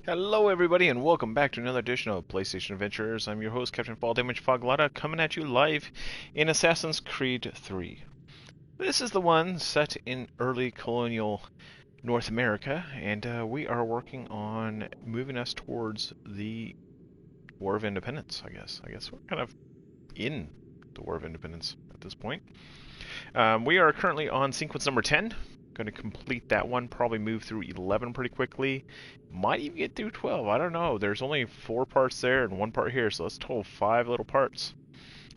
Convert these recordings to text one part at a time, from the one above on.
Hello everybody and welcome back to another edition of PlayStation Adventures. I'm your host Captain Fall Damage Foglata, coming at you live in Assassin's Creed 3. This is the one set in early colonial North America, and we are working on moving us towards the War of Independence, I guess. I guess we're kind of in the War of Independence at this point. We are currently on sequence number 10. Going to complete that one, probably move through 11 pretty quickly. Might even get through 12, I don't know. There's only 4 parts there and 1 part here, so that's total 5 little parts.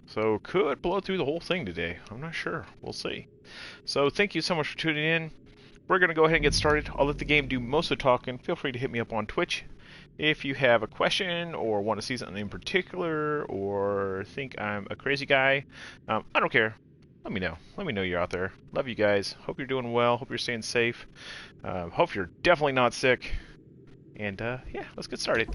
So could blow through the whole thing today. I'm not sure. We'll see. So thank you so much for tuning in. We're going to go ahead and get started. I'll let the game do most of the talking. Feel free to hit me up on Twitch if you have a question or want to see something in particular or think I'm a crazy guy. I don't care. Let me know. Let me know you're out there. Love you guys. Hope you're doing well. Hope you're staying safe. Hope you're definitely not sick. And yeah, let's get started.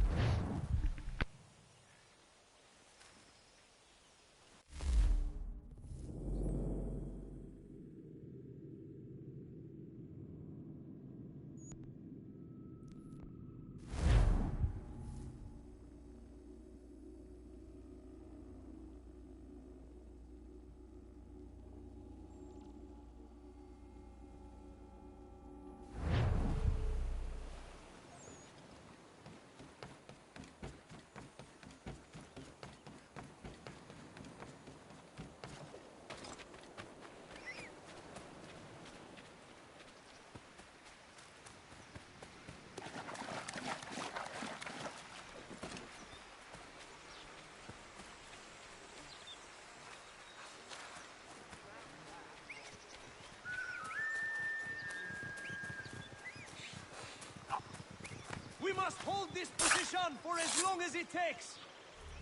We must hold this position for as long as it takes.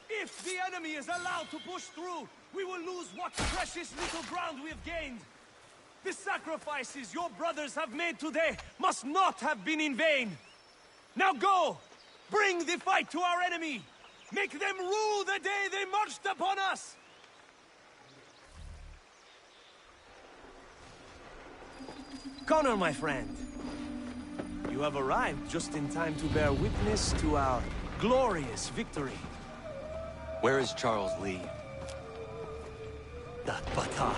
If the enemy is allowed to push through, we will lose what precious little ground we have gained. The sacrifices your brothers have made today must not have been in vain. Now go! Bring the fight to our enemy! Make them rue the day they marched upon us! Connor, my friend. You have arrived just in time to bear witness to our glorious victory. Where is Charles Lee? That Batar.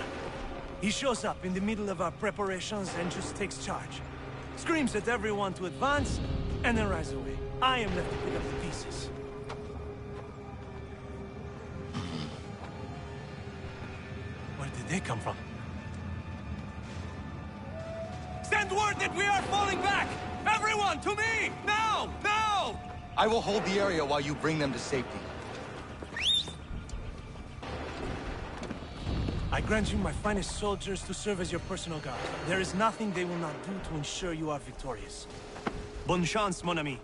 He shows up in the middle of our preparations and just takes charge. Screams at everyone to advance, and then rides away. I am left to pick up the pieces. Where did they come from? Send word that we are falling back! Everyone, to me! Now! Now! I will hold the area while you bring them to safety. I grant you my finest soldiers to serve as your personal guard. There is nothing they will not do to ensure you are victorious. Bonne chance, mon ami.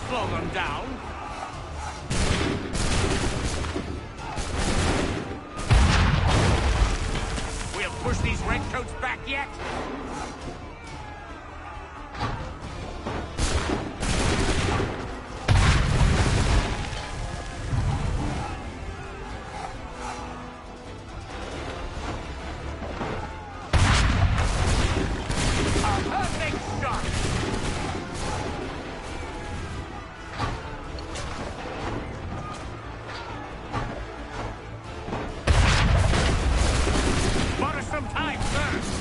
Slow them down. We'll push these redcoats back yet. A perfect shot. Some time first.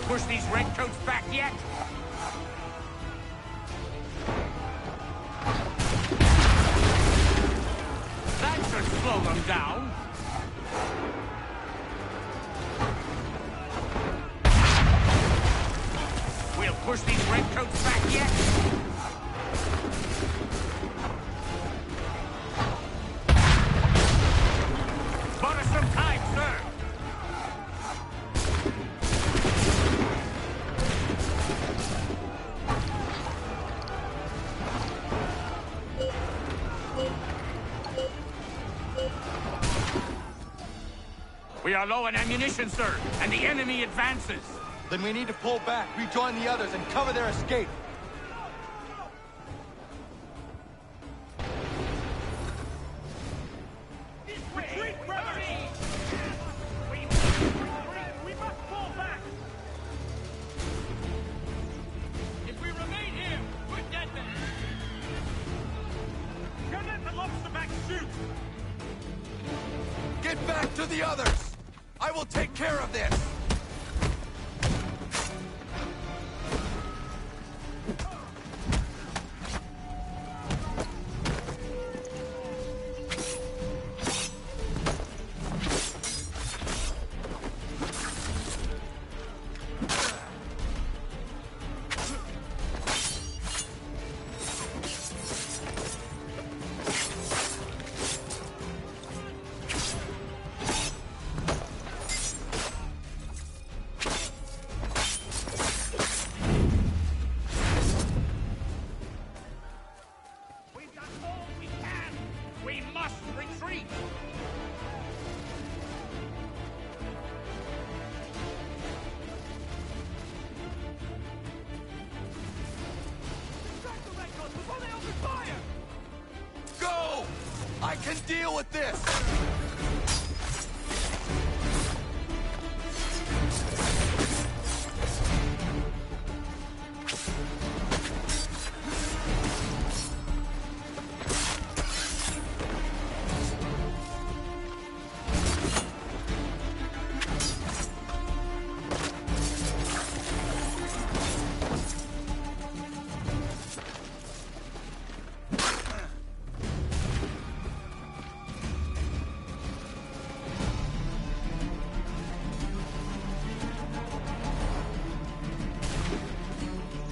push these redcoats back yet? That should slow them down. We'll push these redcoats back yet? Bought us some time, sir. We are low on ammunition, sir, and the enemy advances. Then we need to pull back, rejoin the others, and cover their escape. Retreat, rebels! We must fall back! If we remain here, we're dead men! Don't let the lobster back shoot! Get back to the others! I will take care of this! We've done all we can. We must retreat. Distract the redcoats before they open fire! Go! I can deal with this!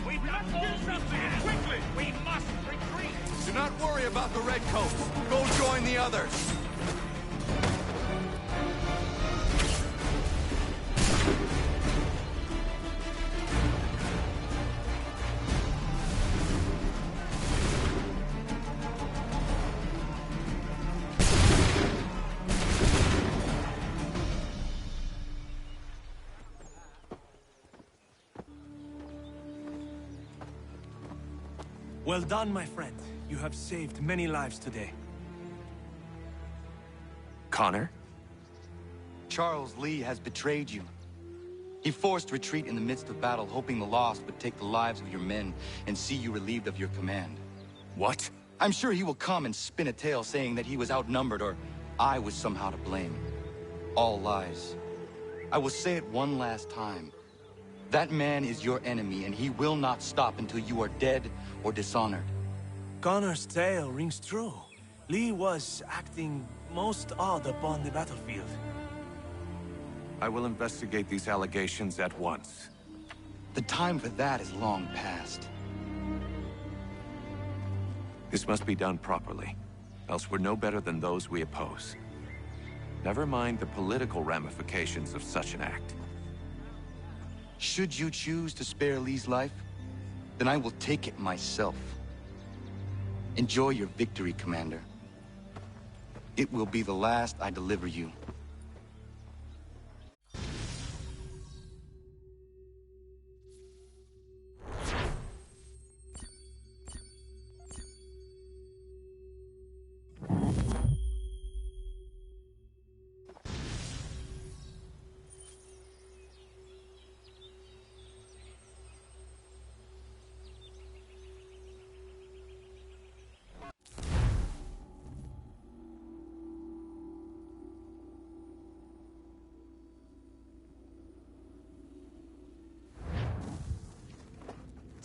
We've done all we can. Quickly! We must retreat. Do not worry about the redcoats. Go join the others. Well done, my friend. You have saved many lives today. Connor? Charles Lee has betrayed you. He forced retreat in the midst of battle, hoping the loss would take the lives of your men and see you relieved of your command. What? I'm sure he will come and spin a tale saying that he was outnumbered or I was somehow to blame. All lies. I will say it one last time. That man is your enemy, and he will not stop until you are dead or dishonored. Connor's tale rings true. Lee was acting most odd upon the battlefield. I will investigate these allegations at once. The time for that is long past. This must be done properly, else we're no better than those we oppose. Never mind the political ramifications of such an act. Should you choose to spare Lee's life, then I will take it myself. Enjoy your victory, Commander. It will be the last I deliver you.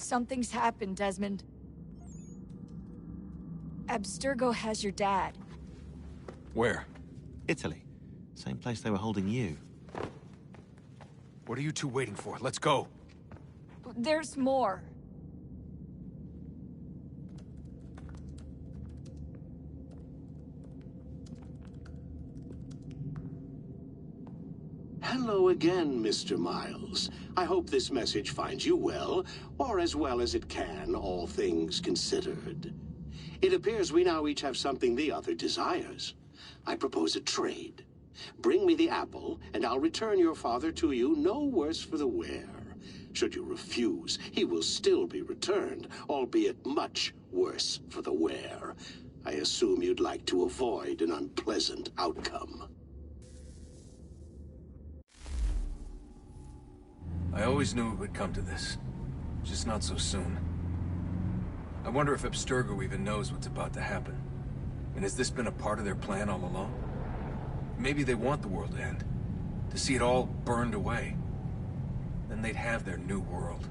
Something's happened, Desmond. Abstergo has your dad. Where? Italy. Same place they were holding you. What are you two waiting for? Let's go. There's more. Hello again, Mr. Miles. I hope this message finds you well, or as well as it can, all things considered. It appears we now each have something the other desires. I propose a trade. Bring me the apple, and I'll return your father to you no worse for the wear. Should you refuse, he will still be returned, albeit much worse for the wear. I assume you'd like to avoid an unpleasant outcome. I always knew it would come to this. Just not so soon. I wonder if Abstergo even knows what's about to happen. And has this been a part of their plan all along? Maybe they want the world to end. To see it all burned away. Then they'd have their new world.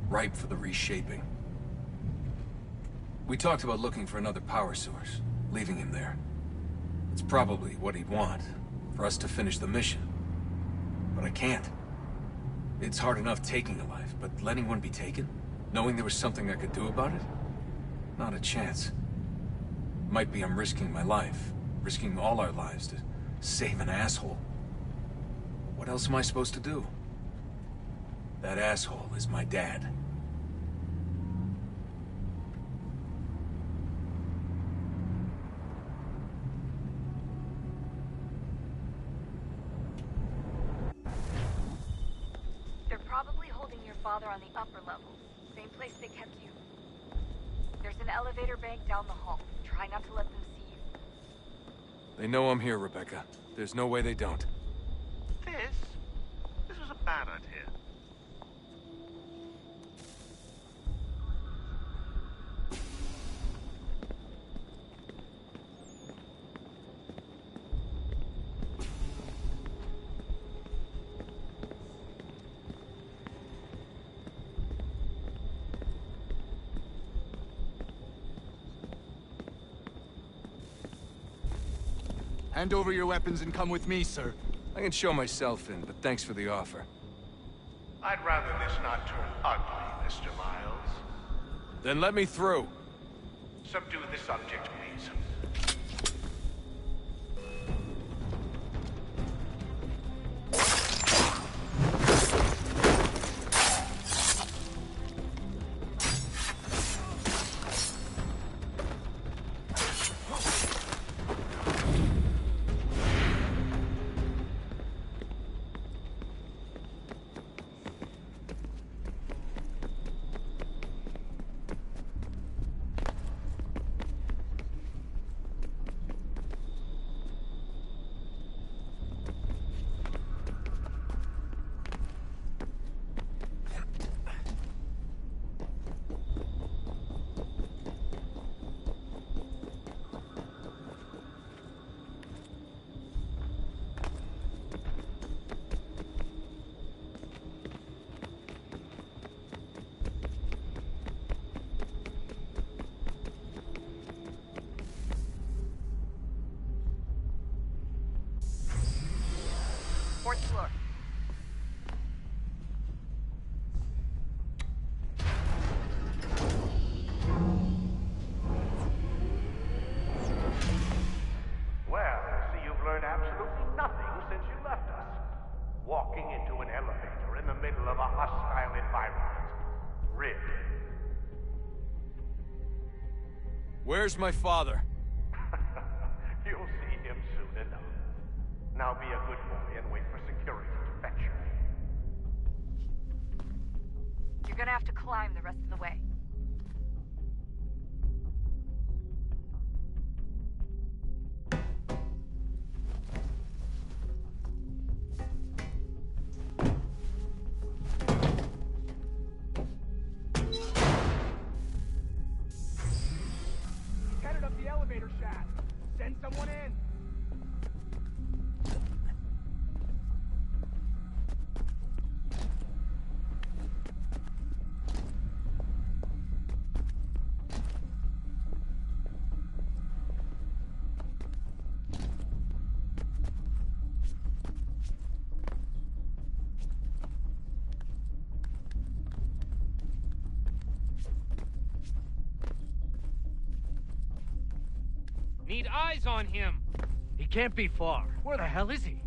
Ripe for the reshaping. We talked about looking for another power source. Leaving him there. It's probably what he'd want. For us to finish the mission. But I can't. It's hard enough taking a life, but letting one be taken? Knowing there was something I could do about it? Not a chance. Might be I'm risking my life. Risking all our lives to save an asshole. What else am I supposed to do? That asshole is my dad. They're probably holding your father on the upper levels. Same place they kept you. There's an elevator bank down the hall. Try not to let them see you. They know I'm here, Rebecca. There's no way they don't. This was a bad idea. Hand over your weapons and come with me, sir. I can show myself in, but thanks for the offer. I'd rather this not turn ugly, Mr. Miles. Then let me through. Subdue the subject, please. Fourth floor. Well, I see you've learned absolutely nothing since you left us. Walking into an elevator in the middle of a hostile environment. Really? Where's my father? You'll see him soon enough. Now be a good boy and wait for security to fetch you. You're gonna have to climb the rest of the way. Headed up the elevator shaft. Send someone in. Need eyes on him. He can't be far. Where the hell is he?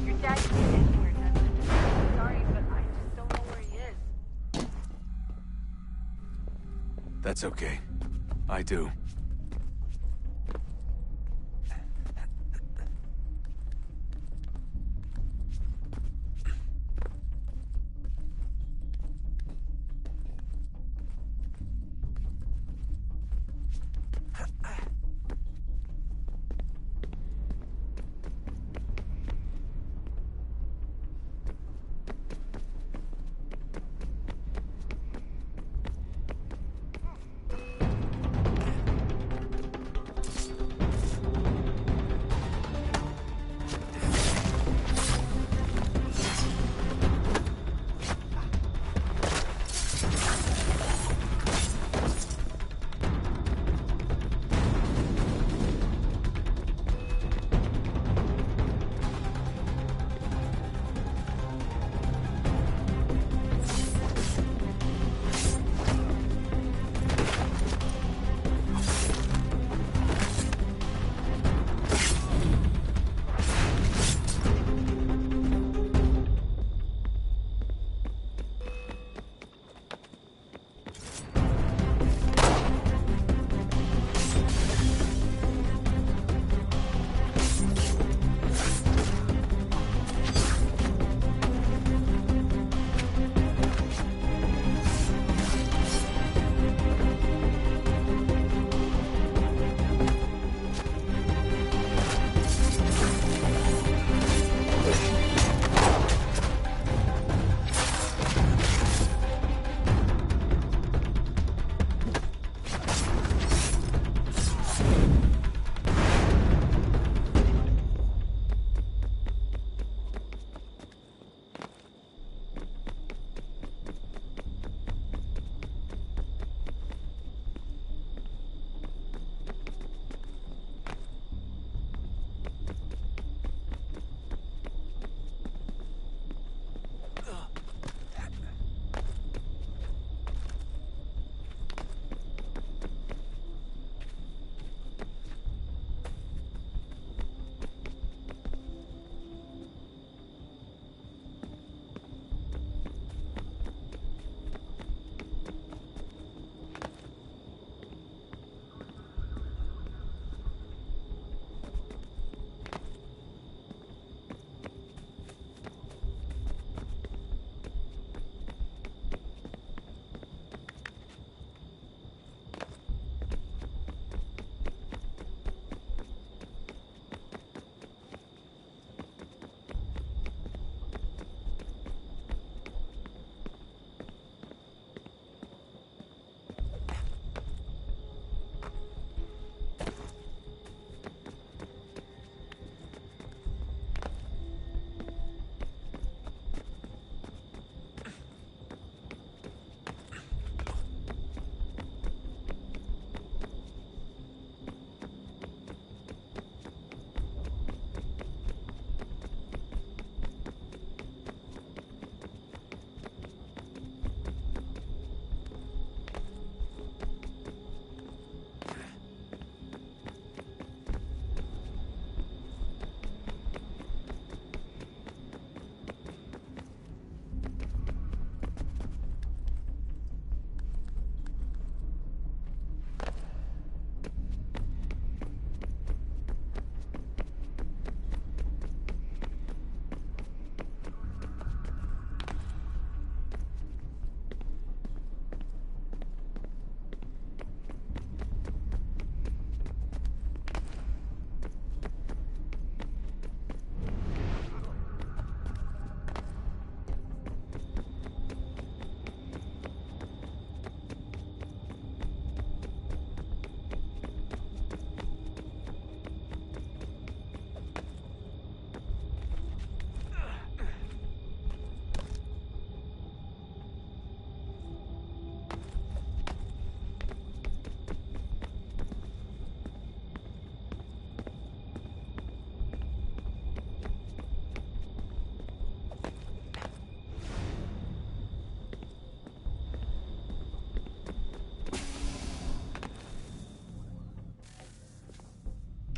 Your dad can be anywhere, Desmond. Sorry, but I just don't know where he is. That's okay. I do.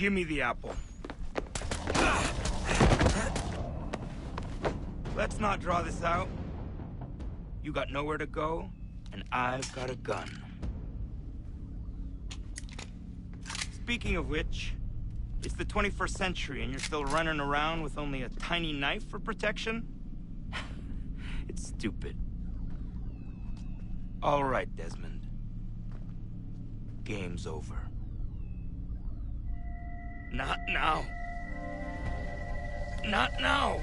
Give me the apple. Let's not draw this out. You got nowhere to go, and I've got a gun. Speaking of which, it's the 21st century and you're still running around with only a tiny knife for protection? It's stupid. All right, Desmond. Game's over. Not now. Not now.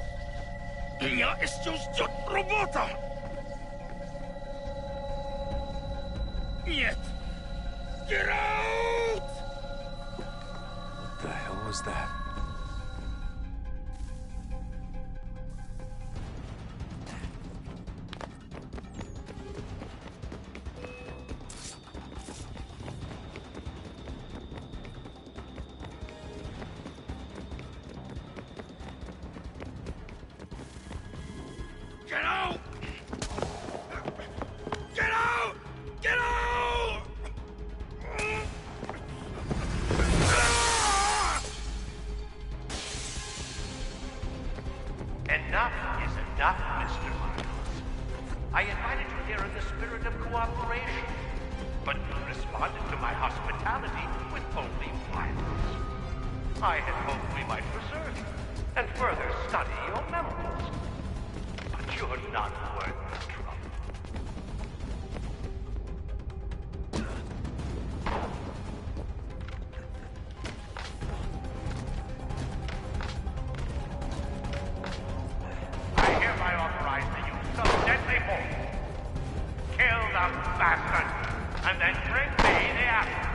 Я еще ждет работа. Нет. Get out! What the hell was that? Get out! Get out! Get out! Enough is enough, Mr. Miles. I invited you here in the spirit of cooperation, but you responded to my hospitality with only violence. I had hoped we might preserve you and further study your memories. But you're not worth the trouble. I hereby authorize the use of deadly force. Kill the bastard, and then bring me the apple.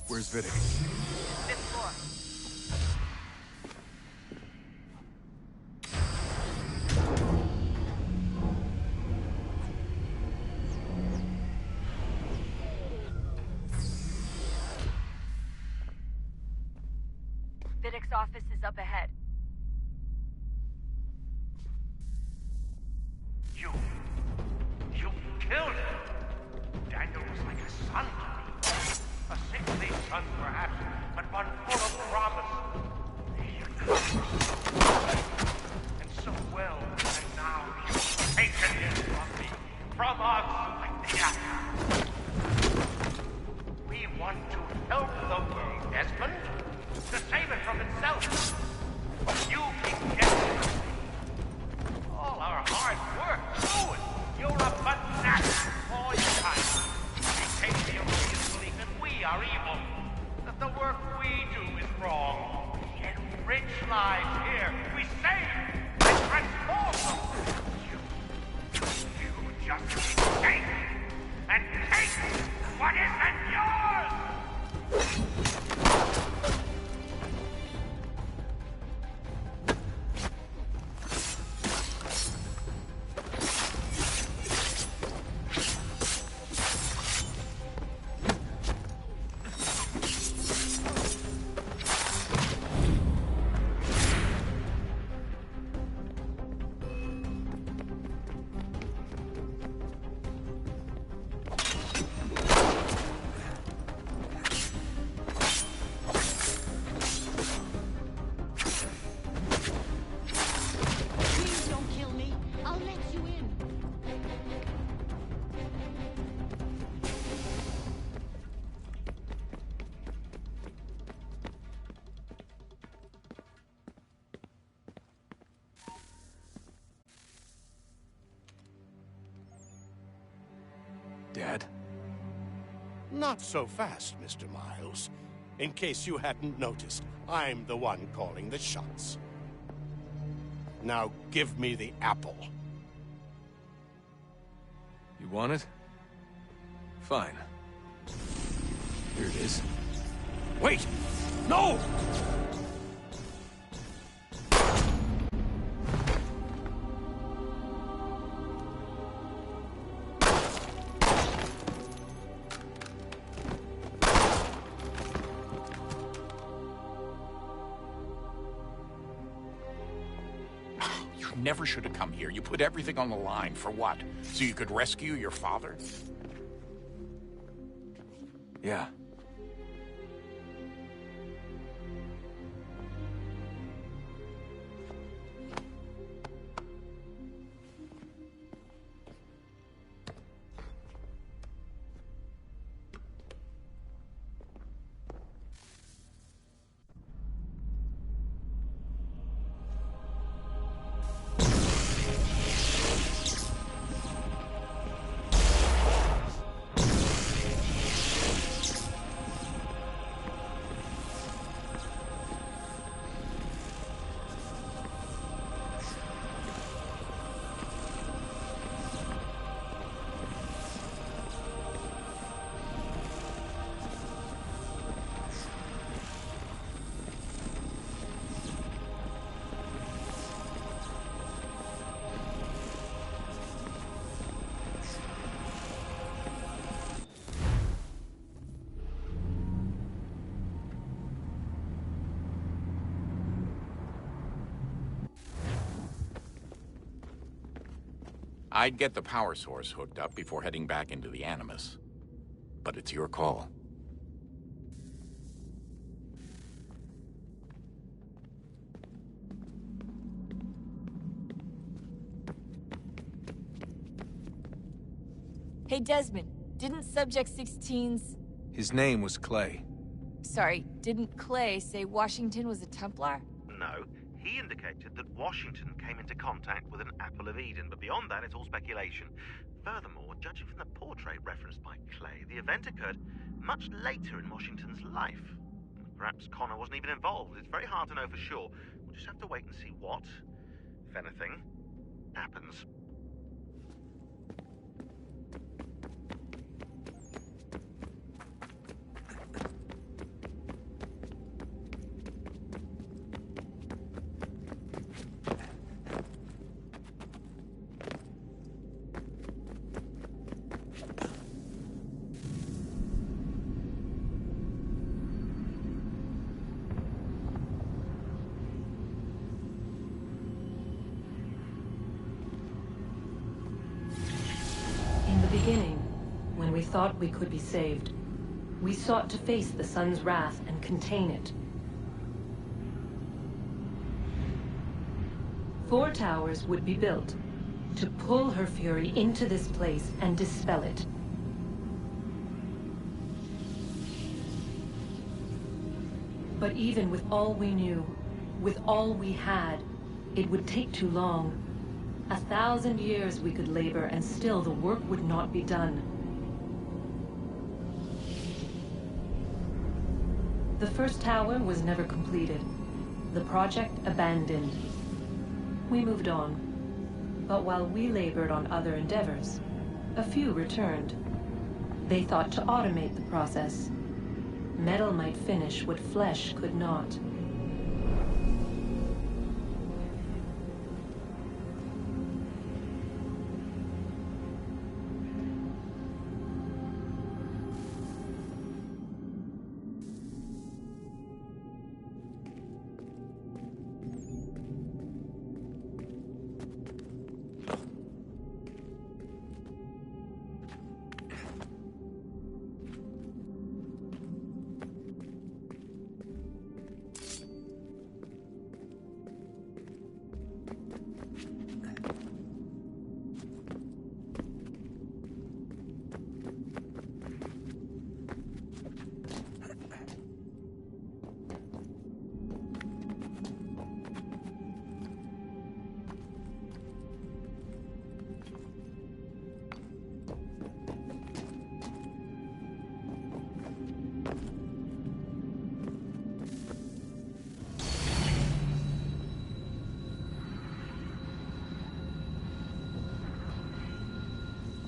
Where's Vidic? Fifth floor. Vidic's office is up ahead. You killed him. Daniel was like a son to me. A sickly son, perhaps, but one full of promise. You promised. And so well, and now you've taken him from me. From us, like the apple. We want to help the world, Desmond. To save it from itself. You keep getting it. All our hard work ruined. You're a fanatic. All your time. We take the erroneous belief that we are evil. That the work we do is wrong. We enrich lives here. We save and transform them. You just take and take what isn't yours. Please don't kill me. I'll let you in. Dad? Not so fast, Mr. Miles. In case you hadn't noticed, I'm the one calling the shots. Now give me the apple. You want it? Fine. Here it is. Wait! No! You never should have come here. You put everything on the line. For what? So you could rescue your father? Yeah. I'd get the power source hooked up before heading back into the Animus. But it's your call. Hey, Desmond, didn't Subject 16's... His name was Clay. Sorry, didn't Clay say Washington was a Templar? No, he indicated that Washington came into contact with an Apple of Eden, but beyond that, it's all speculation. Furthermore, judging from the portrait referenced by Clay, the event occurred much later in Washington's life. Perhaps Connor wasn't even involved. It's very hard to know for sure. We'll just have to wait and see what, if anything, happens. thought we could be saved. We sought to face the sun's wrath and contain it. 4 towers would be built to pull her fury into this place and dispel it. But even with all we knew, with all we had, it would take too long. 1,000 years we could labor and still the work would not be done. The first tower was never completed. The project abandoned. We moved on. But while we labored on other endeavors, a few returned. They thought to automate the process. Metal might finish what flesh could not.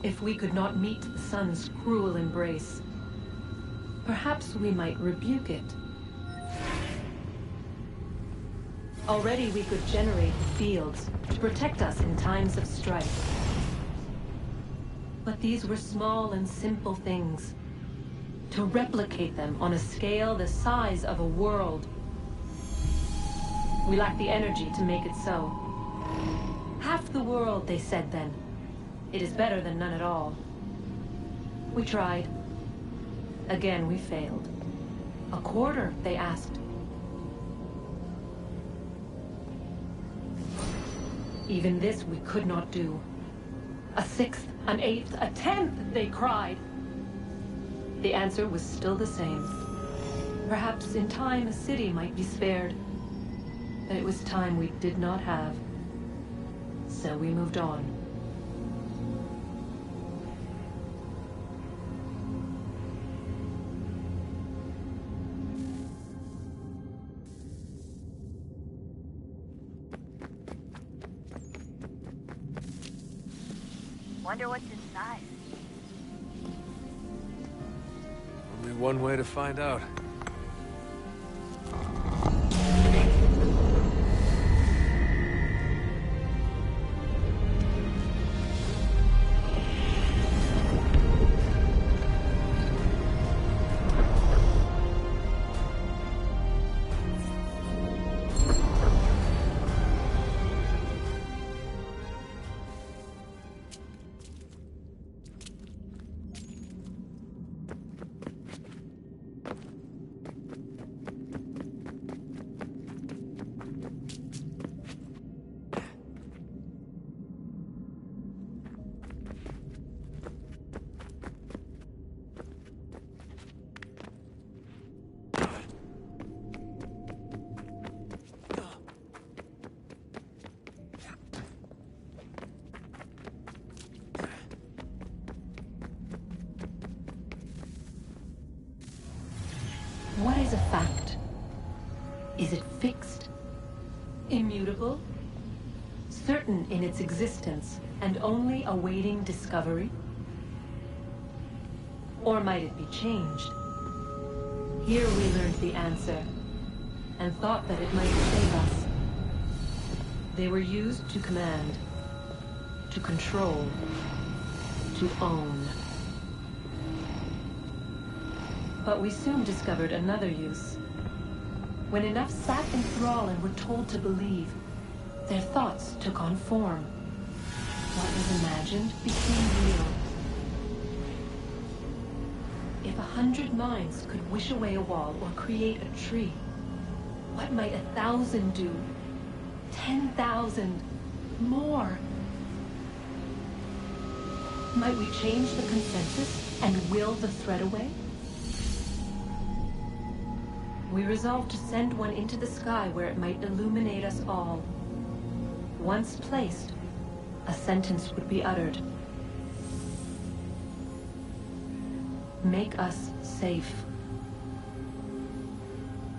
If we could not meet the sun's cruel embrace, perhaps we might rebuke it. Already we could generate fields to protect us in times of strife. But these were small and simple things. To replicate them on a scale the size of a world, we lack the energy to make it so. Half the world, they said then. It is better than none at all. We tried. Again, we failed. A quarter, they asked. Even this we could not do. A sixth, an eighth, a tenth, they cried. The answer was still the same. Perhaps in time a city might be spared. But it was time we did not have. So we moved on. Wonder what's inside. Only one way to find out. What is a fact? Is it fixed? Immutable? Certain in its existence and only awaiting discovery? Or might it be changed? Here we learned the answer and thought that it might save us. They were used to command, to control, to own. But we soon discovered another use. When enough sat in thrall and were told to believe, their thoughts took on form. What was imagined became real. If 100 minds could wish away a wall or create a tree, what might 1,000 do? 10,000? More? Might we change the consensus and will the threat away? We resolved to send one into the sky where it might illuminate us all. Once placed, a sentence would be uttered. Make us safe.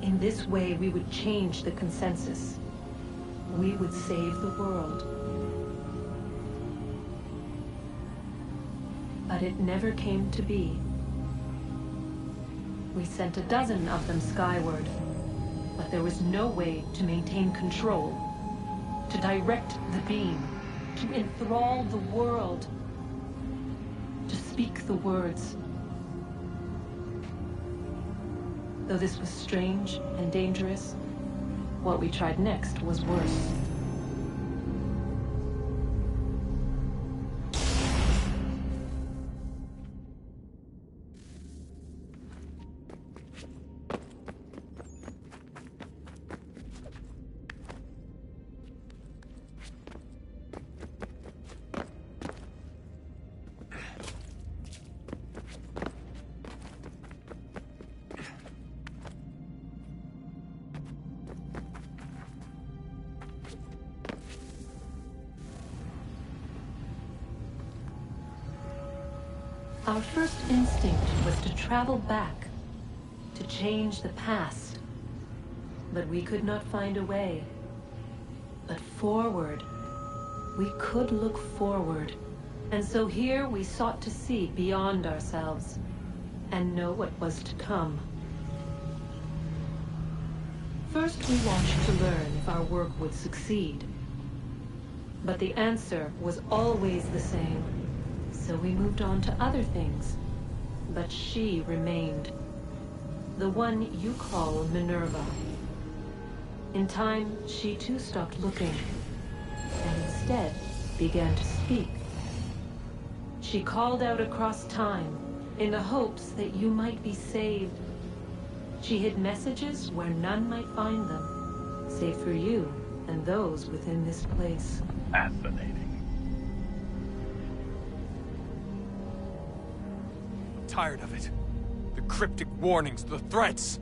In this way, we would change the consensus. We would save the world. But it never came to be. We sent a dozen of them skyward, but there was no way to maintain control, to direct the beam, to enthrall the world, to speak the words. Though this was strange and dangerous, what we tried next was worse. Our first instinct was to travel back, to change the past. But we could not find a way. But forward. We could look forward. And so here we sought to see beyond ourselves, and know what was to come. First we watched to learn if our work would succeed. But the answer was always the same. So we moved on to other things. But she remained. The one you call Minerva. In time, she too stopped looking, and instead began to speak. She called out across time, in the hopes that you might be saved. She hid messages where none might find them, save for you and those within this place. Fascinating. Tired of it. The cryptic warnings, the threats.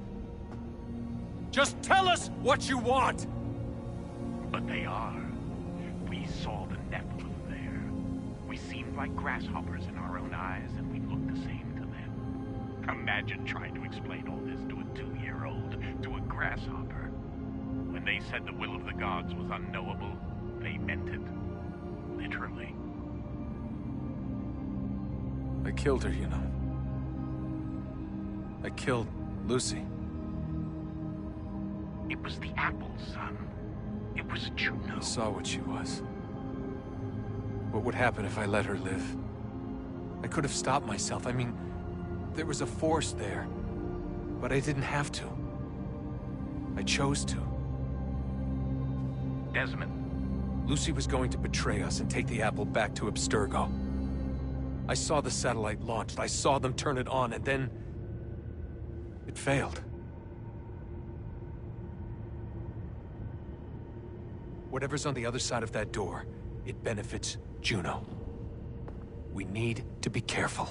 Just tell us what you want! But they are. We saw the Nephilim there. We seemed like grasshoppers in our own eyes, and we looked the same to them. Imagine trying to explain all this to a 2-year-old, to a grasshopper. When they said the will of the gods was unknowable, they meant it. Literally. I killed her, you know. I killed Lucy. It was the apple, son. It was Juno. I saw what she was. What would happen if I let her live? I could have stopped myself. I mean, there was a force there. But I didn't have to. I chose to. Desmond. Lucy was going to betray us and take the apple back to Abstergo. I saw the satellite launched. I saw them turn it on, and then it failed. Whatever's on the other side of that door, it benefits Juno. We need to be careful.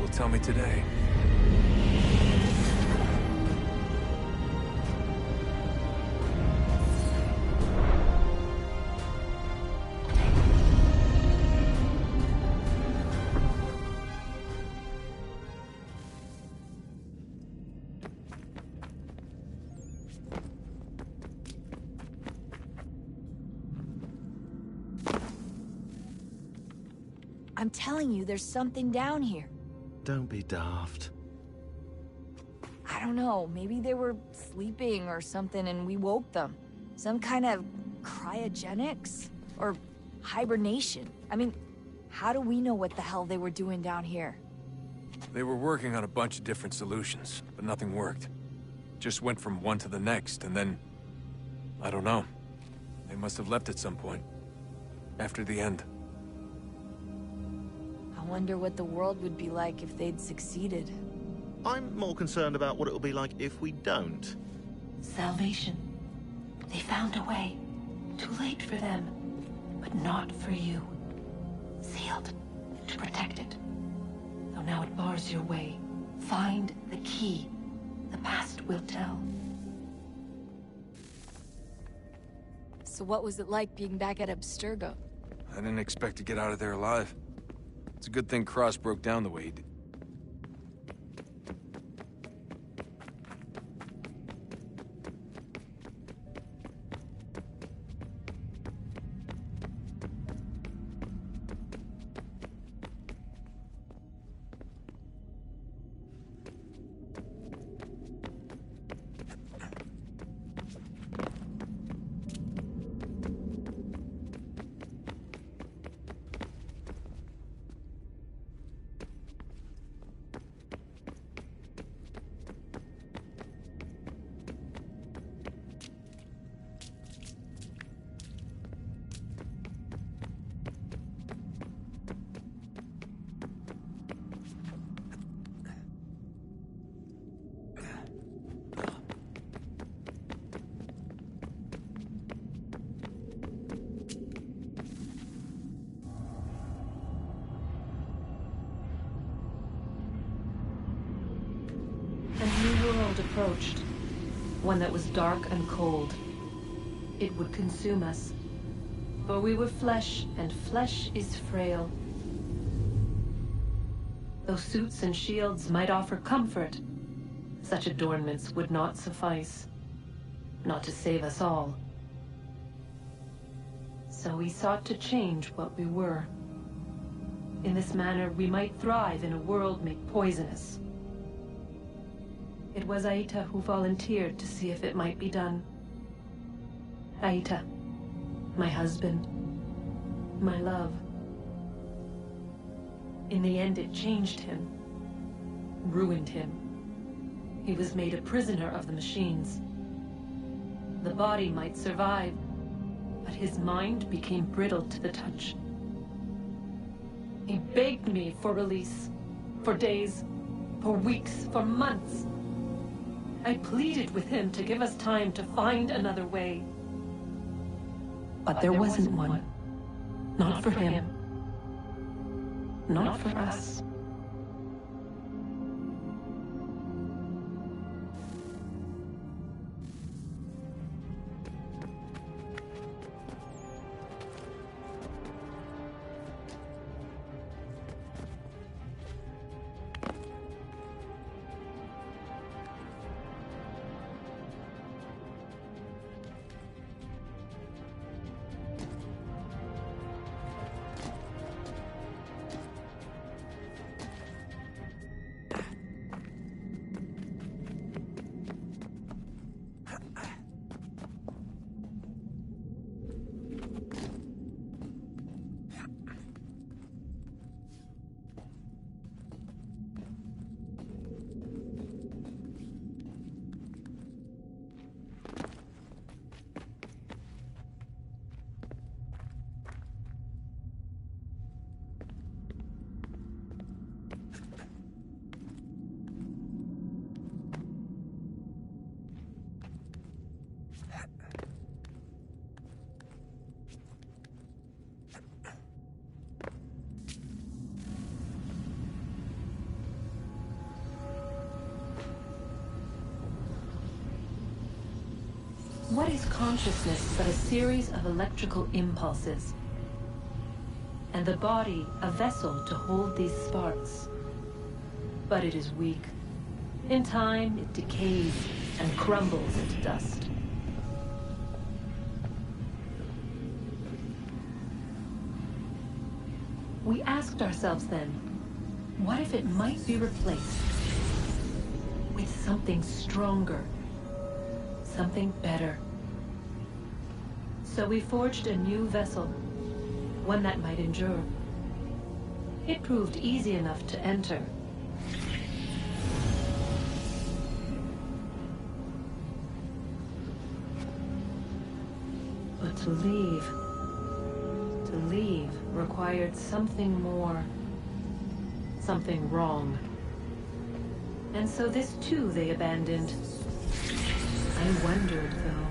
will tell me today. I'm telling you, there's something down here. Don't be daft. I don't know, maybe they were sleeping or something and we woke them. Some kind of cryogenics? Or hibernation? I mean, how do we know what the hell they were doing down here? They were working on a bunch of different solutions, but nothing worked. Just went from one to the next, and then... I don't know. They must have left at some point. After the end. I wonder what the world would be like if they'd succeeded. I'm more concerned about what it'll be like if we don't. Salvation. They found a way. Too late for them, but not for you. Sealed to protect it. Though now it bars your way. Find the key. The past will tell. So what was it like being back at Abstergo? I didn't expect to get out of there alive. It's a good thing Cross broke down the way he did. A new world approached. One that was dark and cold. It would consume us. For we were flesh, and flesh is frail. Though suits and shields might offer comfort, such adornments would not suffice. Not to save us all. So we sought to change what we were. In this manner, we might thrive in a world made poisonous. It was Aita who volunteered to see if it might be done. Aita, my husband, my love. In the end, it changed him, ruined him. He was made a prisoner of the machines. The body might survive, but his mind became brittle to the touch. He begged me for release, for days, for weeks, for months. I pleaded with him to give us time to find another way. But there wasn't one. Not for him. Not for us. What is consciousness but a series of electrical impulses? And the body a vessel to hold these sparks. But it is weak. In time, it decays and crumbles into dust. We asked ourselves then, what if it might be replaced with something stronger, something better? So we forged a new vessel, one that might endure. It proved easy enough to enter. But to leave required something more, something wrong. And so this too they abandoned. I wondered, though,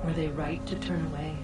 were they right to turn away?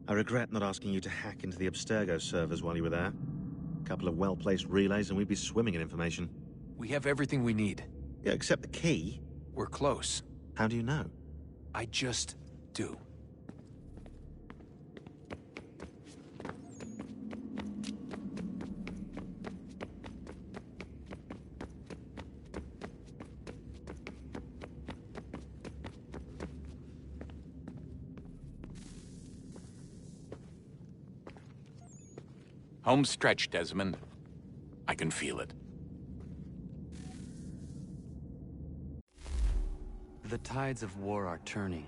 I regret not asking you to hack into the Abstergo servers while you were there. A couple of well-placed relays and we'd be swimming in information. We have everything we need. Yeah, except the key. We're close. How do you know? I just do. Home stretch, Desmond. I can feel it. The tides of war are turning.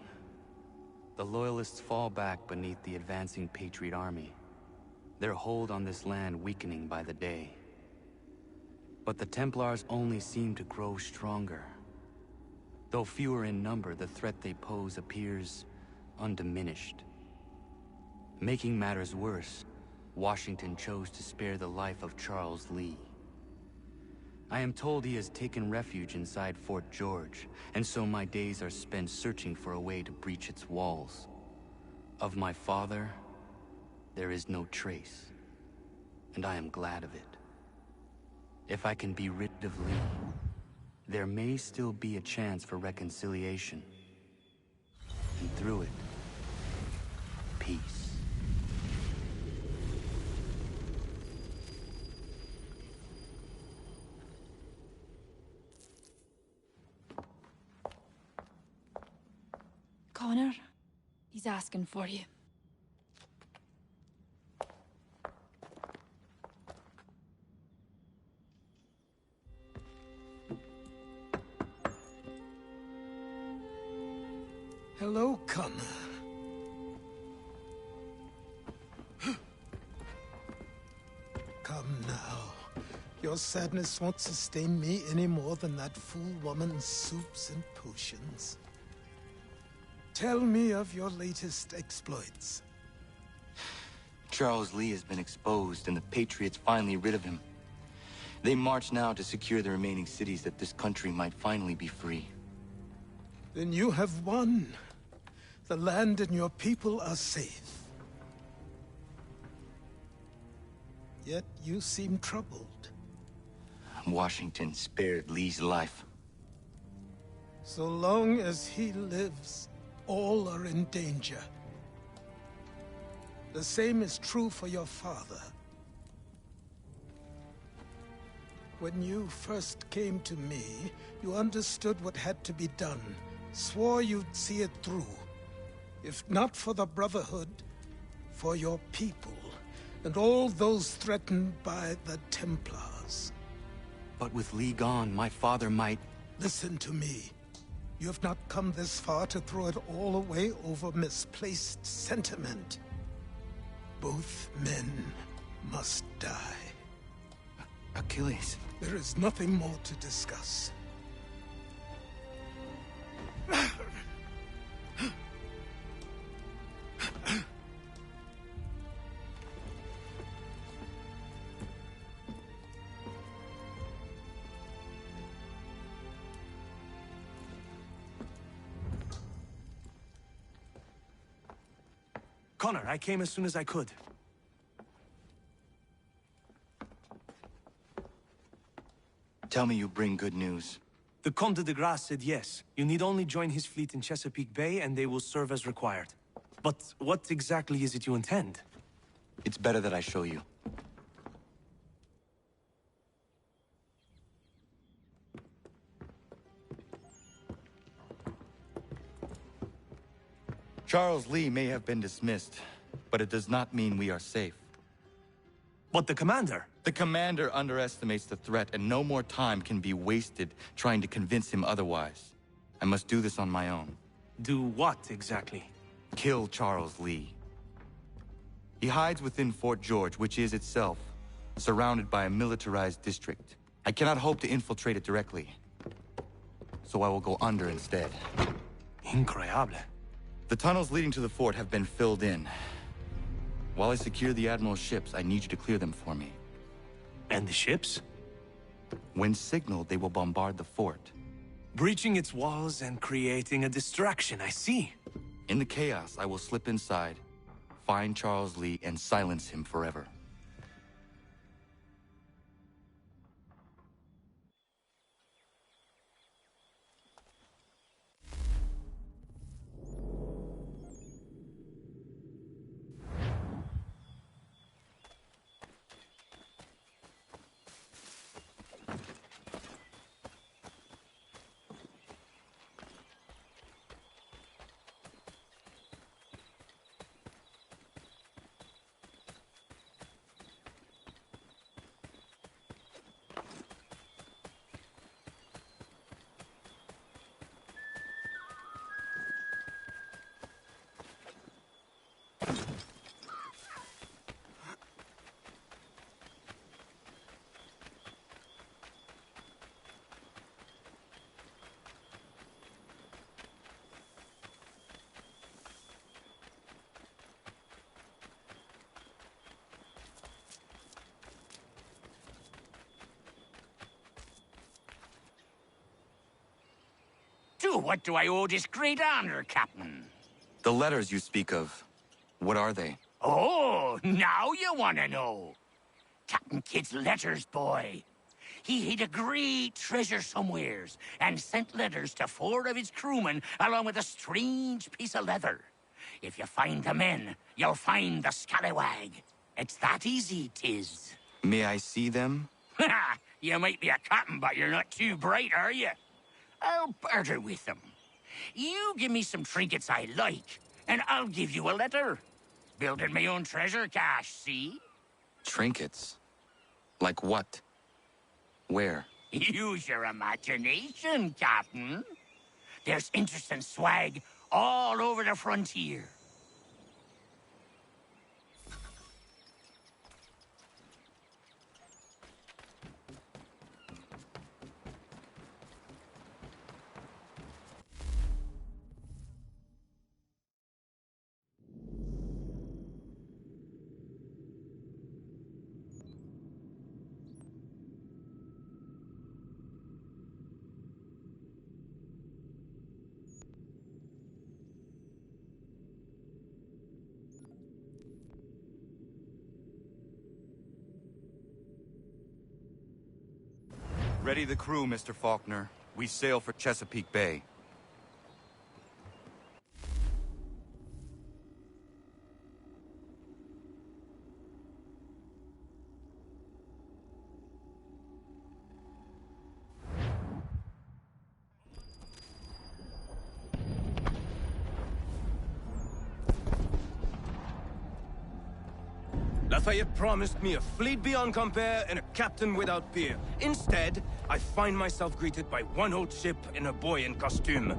The Loyalists fall back beneath the advancing Patriot army, their hold on this land weakening by the day. But the Templars only seem to grow stronger. Though fewer in number, the threat they pose appears undiminished. Making matters worse, Washington chose to spare the life of Charles Lee. I am told he has taken refuge inside Fort George, and so my days are spent searching for a way to breach its walls. Of my father, there is no trace, and I am glad of it. If I can be rid of Lee, there may still be a chance for reconciliation. And through it, peace. Connor, he's asking for you. Hello, Connor. Come now. Your sadness won't sustain me any more than that fool woman's soups and potions. Tell me of your latest exploits. Charles Lee has been exposed, and the Patriots finally rid of him. They march now to secure the remaining cities that this country might finally be free. Then you have won. The land and your people are safe. Yet you seem troubled. Washington spared Lee's life. So long as he lives, all are in danger. The same is true for your father. When you first came to me, you understood what had to be done, swore you'd see it through. If not for the Brotherhood, for your people, and all those threatened by the Templars. But with Lee gone, my father might... Listen to me. You have not come this far to throw it all away over misplaced sentiment. Both men must die. Achilles. There is nothing more to discuss. Connor, I came as soon as I could. Tell me you bring good news. The Comte de Grasse said yes. You need only join his fleet in Chesapeake Bay and they will serve as required. But what exactly is it you intend? It's better that I show you. Charles Lee may have been dismissed, but it does not mean we are safe. But the commander? The commander underestimates the threat, and no more time can be wasted trying to convince him otherwise. I must do this on my own. Do what exactly? Kill Charles Lee. He hides within Fort George, which is itself surrounded by a militarized district. I cannot hope to infiltrate it directly, so I will go under instead. Incroyable. The tunnels leading to the fort have been filled in. While I secure the Admiral's ships, I need you to clear them for me. And the ships? When signaled, they will bombard the fort. Breaching its walls and creating a distraction, I see. In the chaos, I will slip inside, find Charles Lee, and silence him forever. To what do I owe this great honor, Captain? The letters you speak of, what are they? Oh, now you want to know. Captain Kidd's letters, boy. He hid a great treasure somewheres and sent letters to 4 of his crewmen along with a strange piece of leather. If you find the men, you'll find the scallywag. It's that easy, 'tis. May I see them? Ha! You might be a captain, but you're not too bright, are you? I'll barter with them. You give me some trinkets I like, and I'll give you a letter. Building my own treasure cache, see? Trinkets? Like what? Where? Use your imagination, Captain. There's interesting swag all over the frontier. Ready the crew, Mr. Faulkner. We sail for Chesapeake Bay. Lafayette promised me a fleet beyond compare and a captain without peer. Instead, I find myself greeted by one old ship and a boy in costume.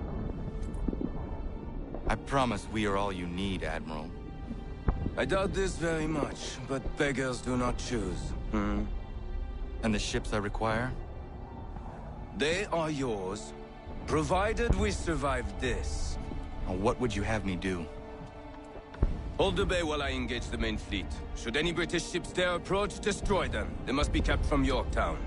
I promise we are all you need, Admiral. I doubt this very much, but beggars do not choose. And the ships I require? They are yours, provided we survive this. What would you have me do? Hold the bay while I engage the main fleet. Should any British ships dare approach, destroy them. They must be kept from Yorktown.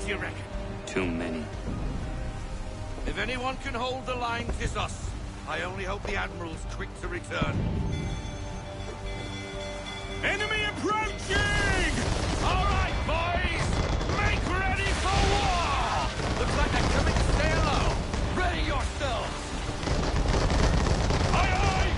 Do you reckon? Too many. If anyone can hold the line, 'tis us. I only hope the Admiral's quick to return. Enemy approaching! All right, boys! Make ready for war! Looks like they're coming to say hello. Ready yourselves! Aye, aye!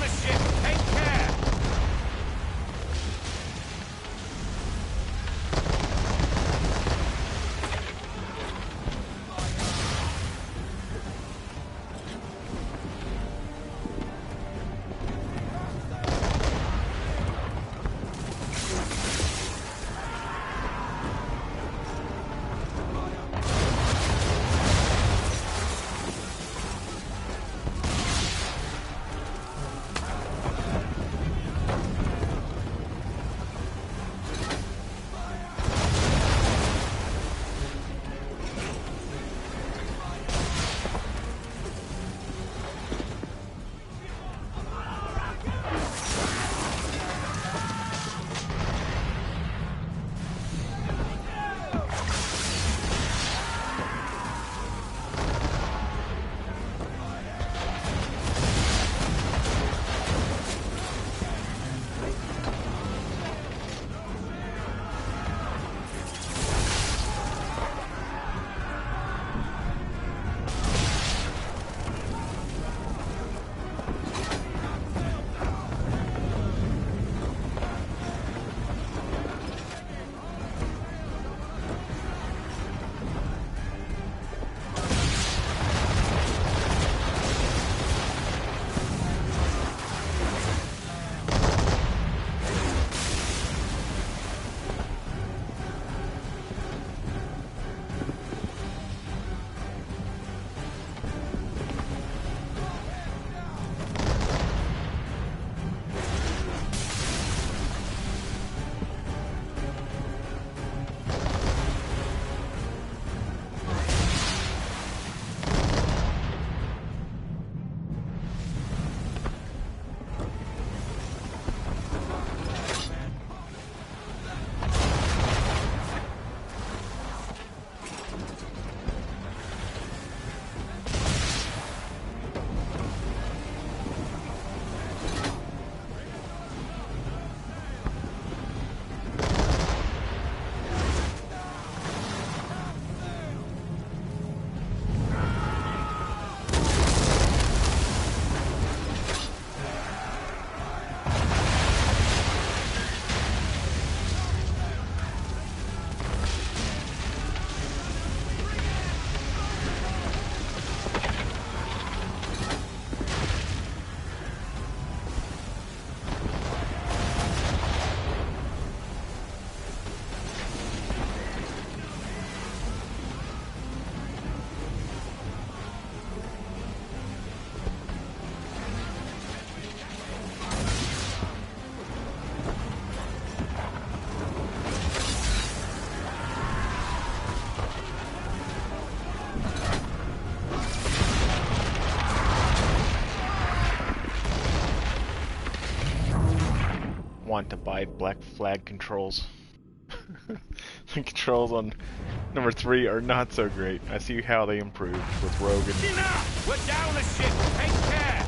ship! Take care! Want to buy Black Flag controls. The controls on number 3 are not so great. I see how they improved with Rogue and... Enough! We're down a ship! Take care!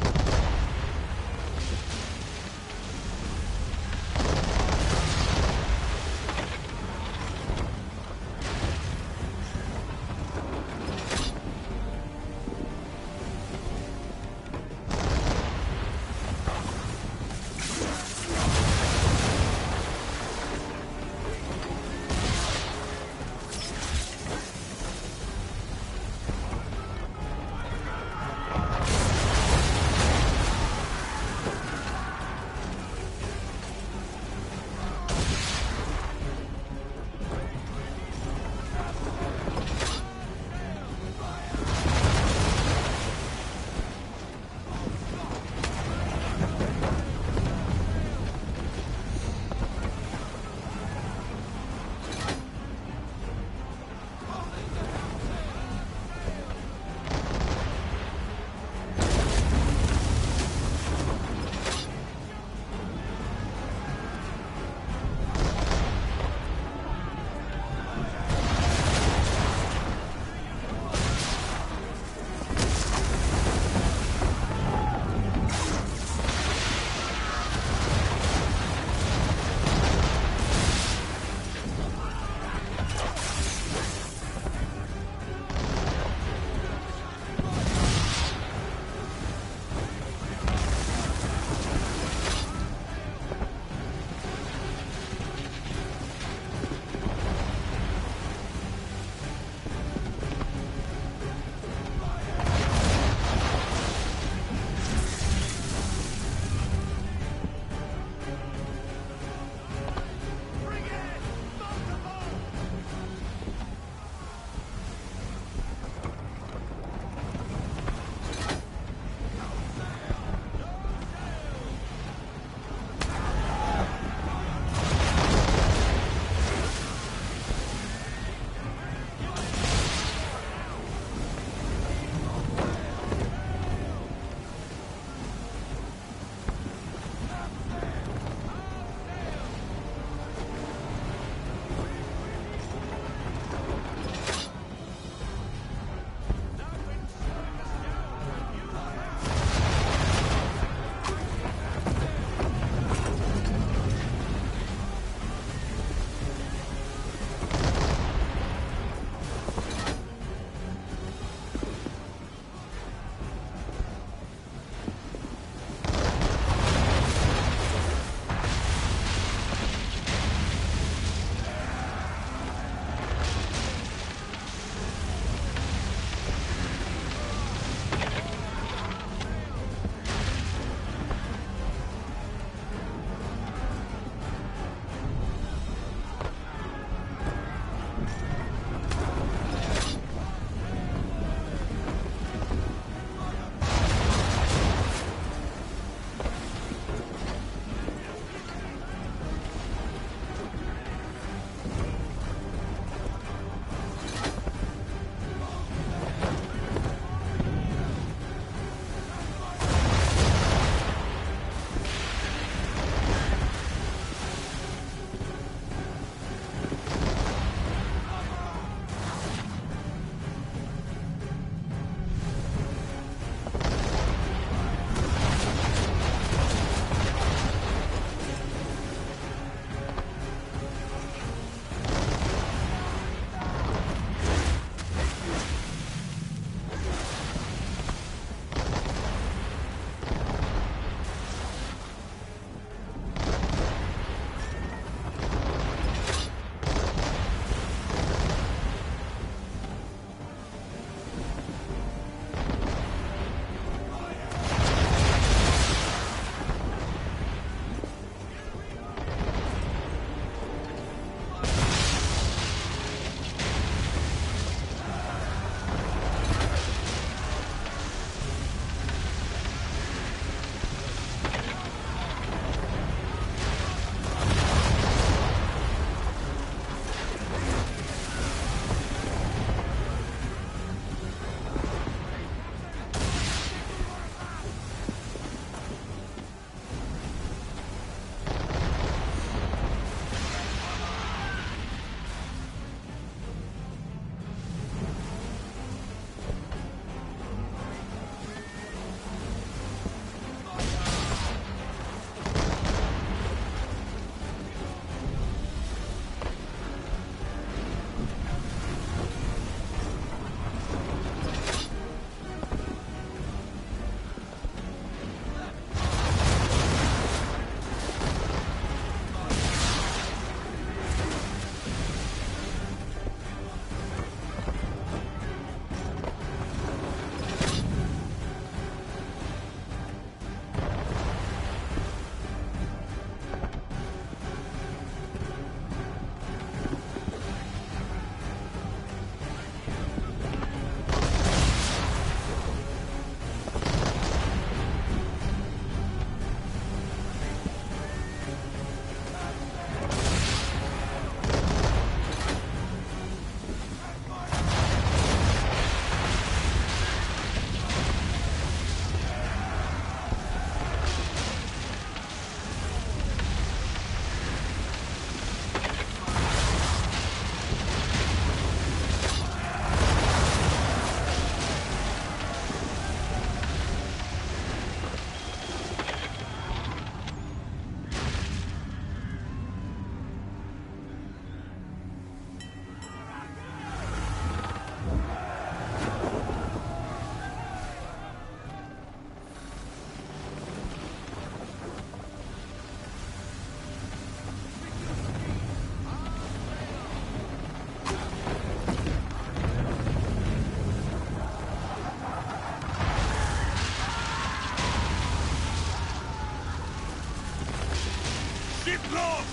Get lost!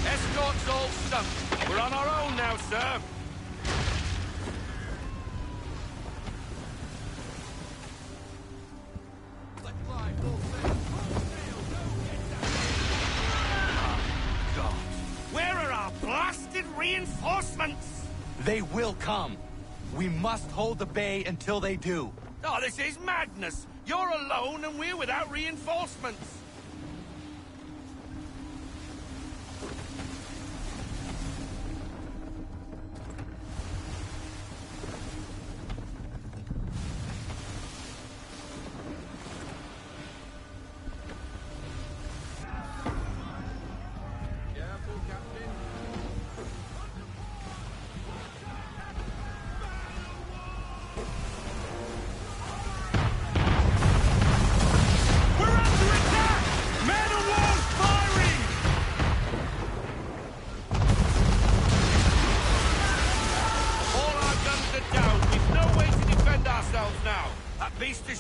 Escort's all sunk. We're on our own now, sir. Where are our blasted reinforcements? They will come. We must hold the bay until they do. Oh, this is madness. You're alone and we're without reinforcements.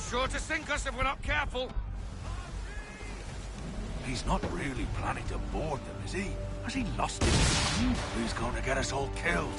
Sure to sink us if we're not careful. He's not really planning to board them, is he? Has he lost his mind? He's going to get us all killed.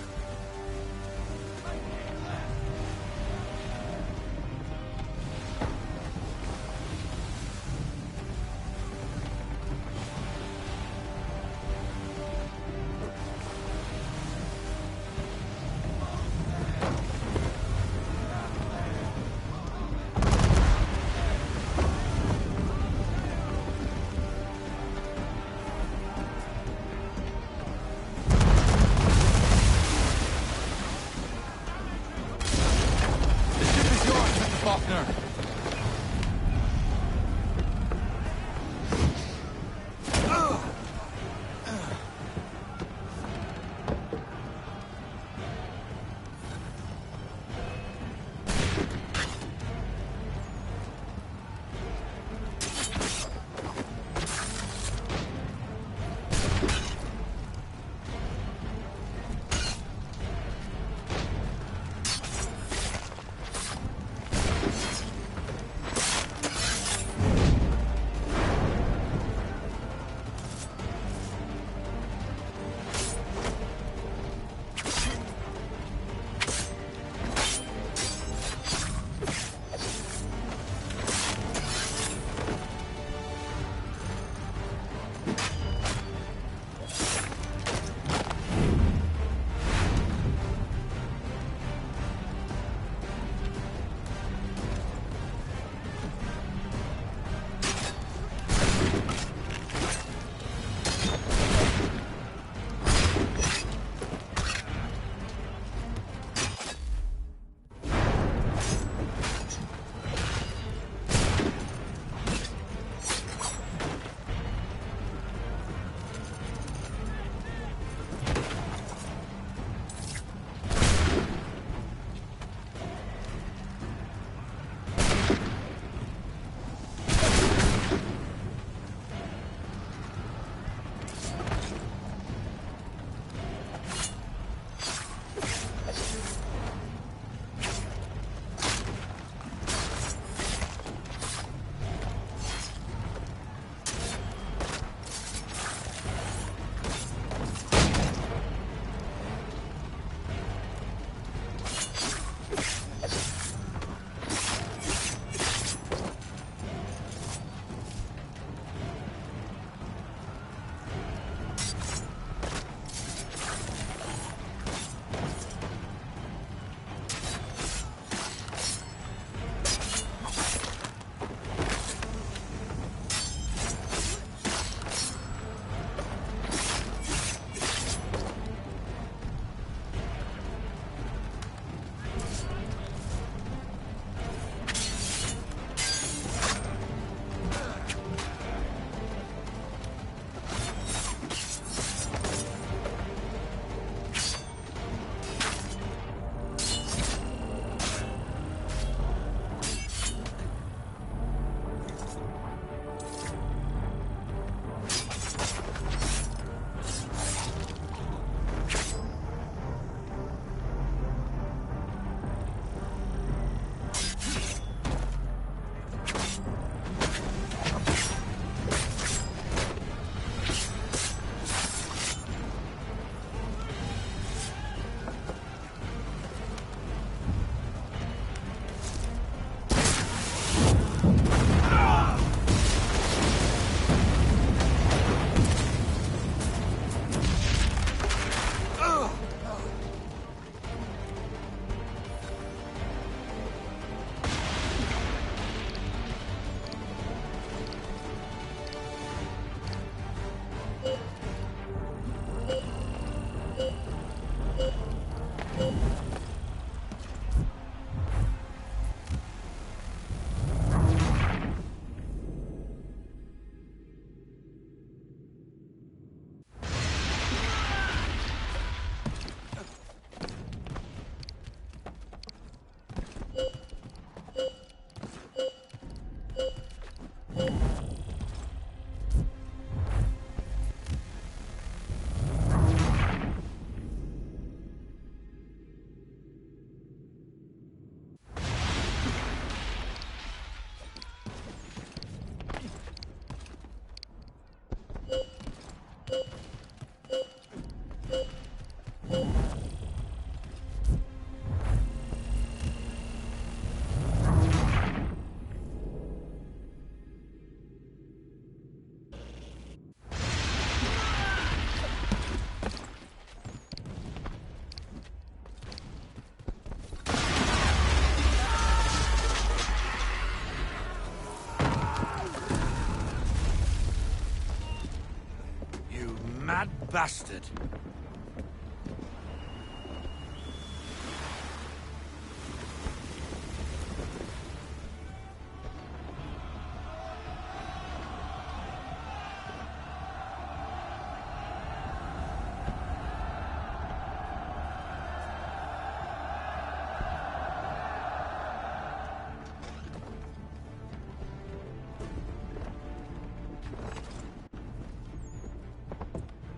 mad bastard.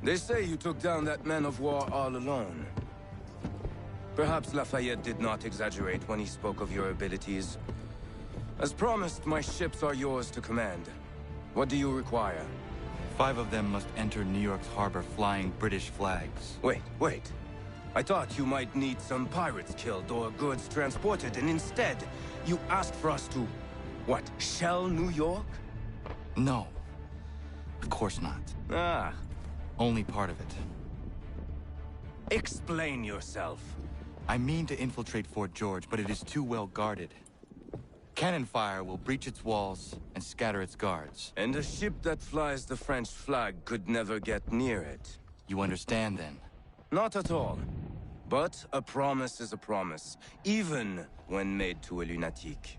They say you took down that man of war all alone. Perhaps Lafayette did not exaggerate when he spoke of your abilities. As promised, my ships are yours to command. What do you require? 5 of them must enter New York's harbor flying British flags. Wait. I thought you might need some pirates killed or goods transported, and instead, you asked for us to... what, shell New York? No. Of course not. Ah. Only part of it. Explain yourself. I mean to infiltrate Fort George, but it is too well guarded. Cannon fire will breach its walls and scatter its guards. And a ship that flies the French flag could never get near it. You understand, then? Not at all. But a promise is a promise, even when made to a lunatic.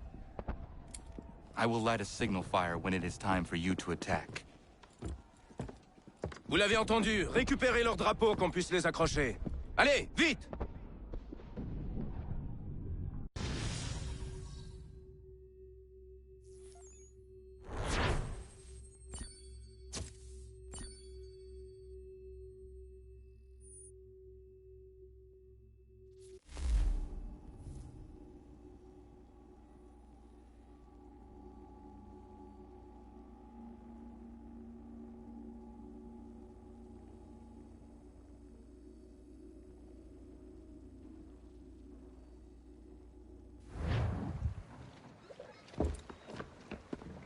I will light a signal fire when it is time for you to attack. Vous l'avez entendu, récupérez leurs drapeaux qu'on puisse les accrocher. Allez, vite!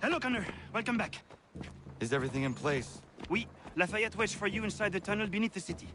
Hello, Connor. Welcome back. Is everything in place? Oui. Lafayette waits for you inside the tunnel beneath the city.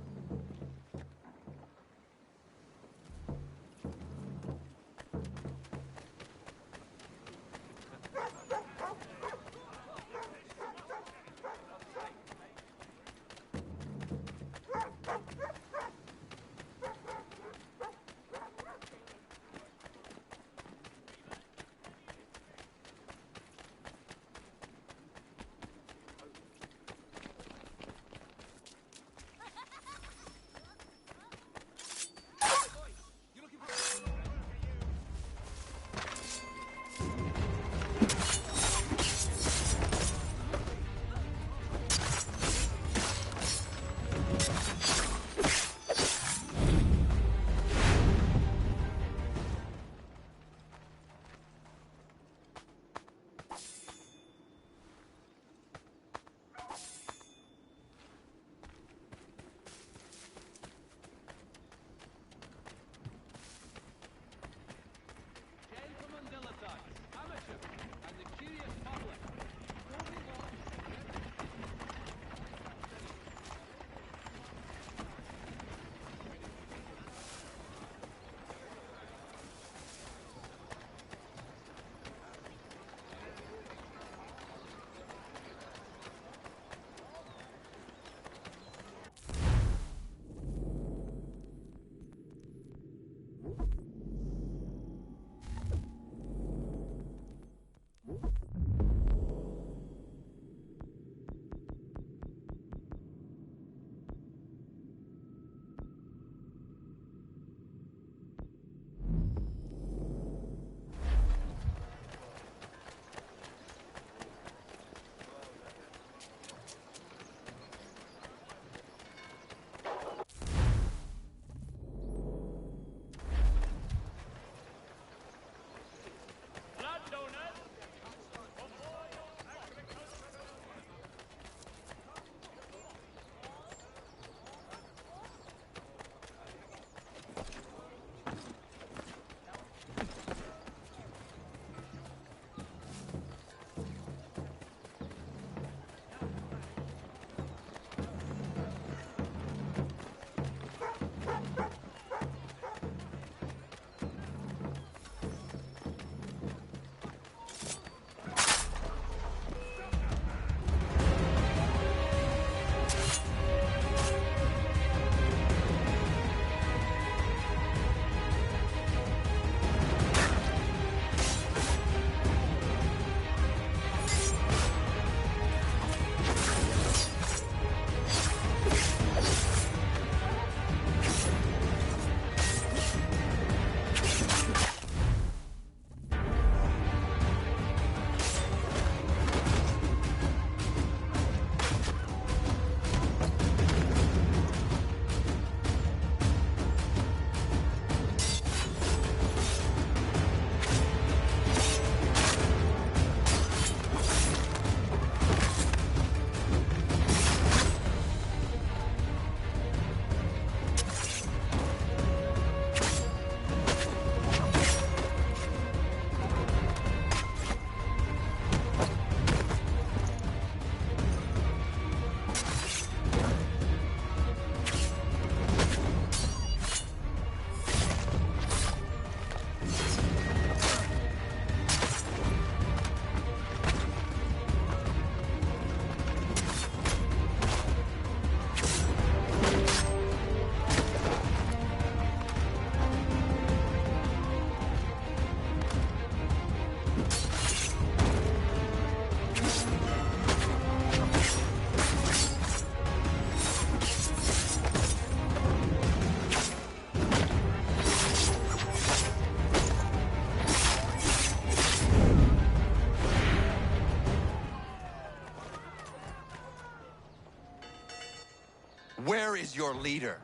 Where is your leader?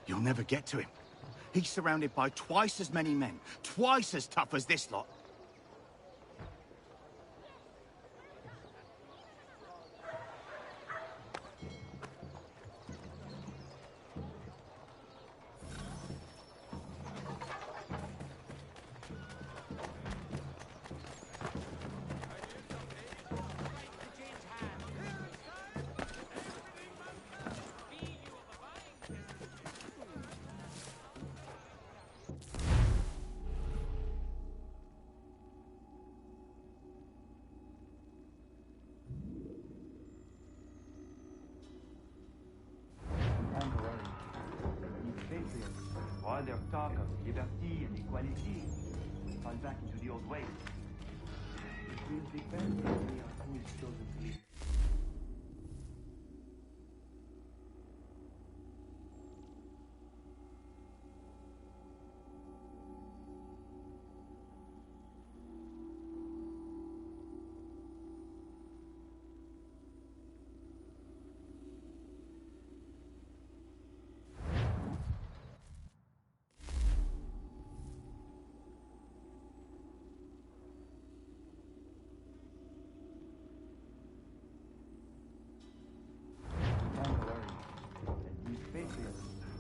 You'll never get to him. He's surrounded by twice as many men, twice as tough as this lot. While their talk of liberty and equality fall back into the old ways. It will depend greatly on who is chosen to lead.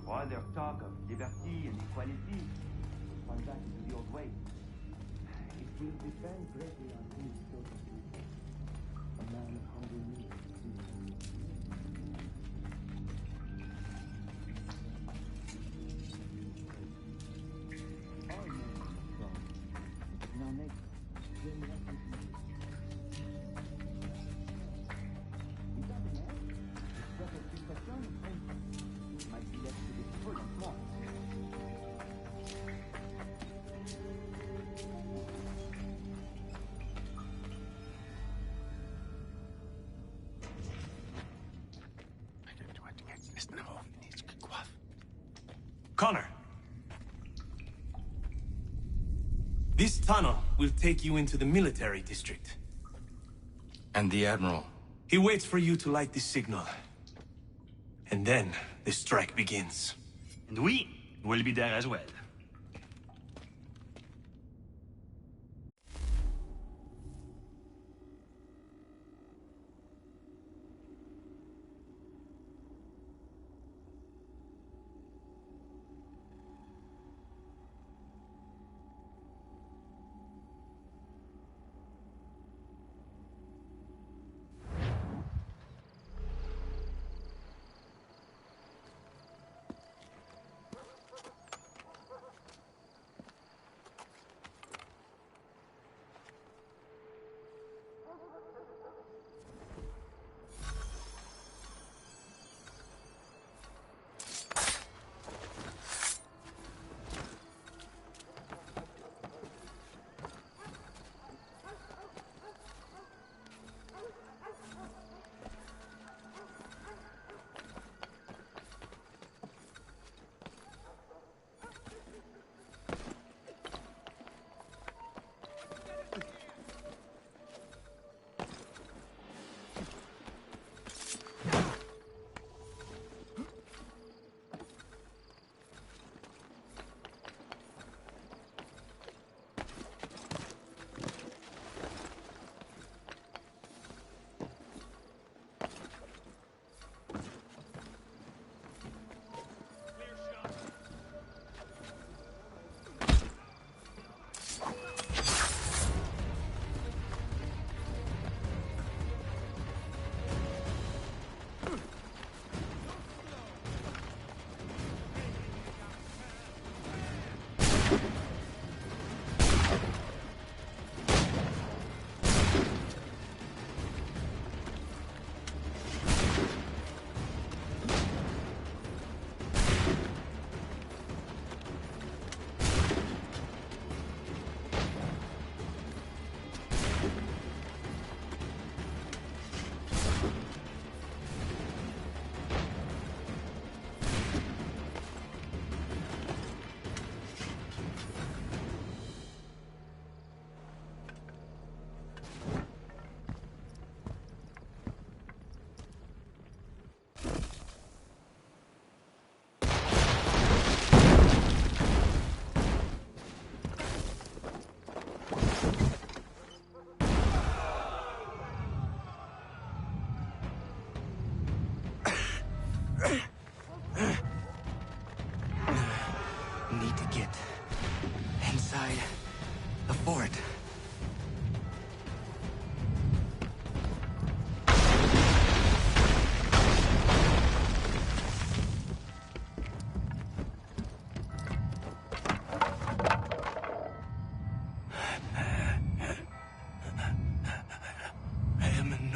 While their talk of liberty and equality fall back into the old ways. It will depend greatly on who is chosen to lead. A man of humble means. All men are strong. Now make them what you can. Might be left to be full and small. Connor. This tunnel will take you into the military district. And the Admiral? He waits for you to light the signal. And then the strike begins. And we will be there as well.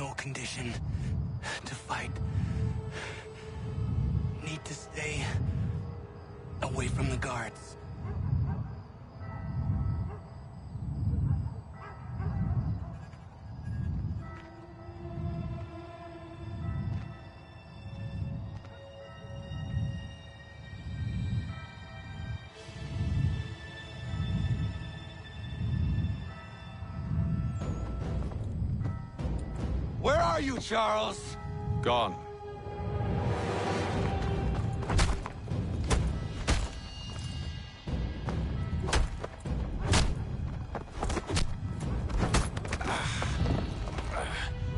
your condition to fight. Need to stay away from the guards. Where are you, Charles? Gone.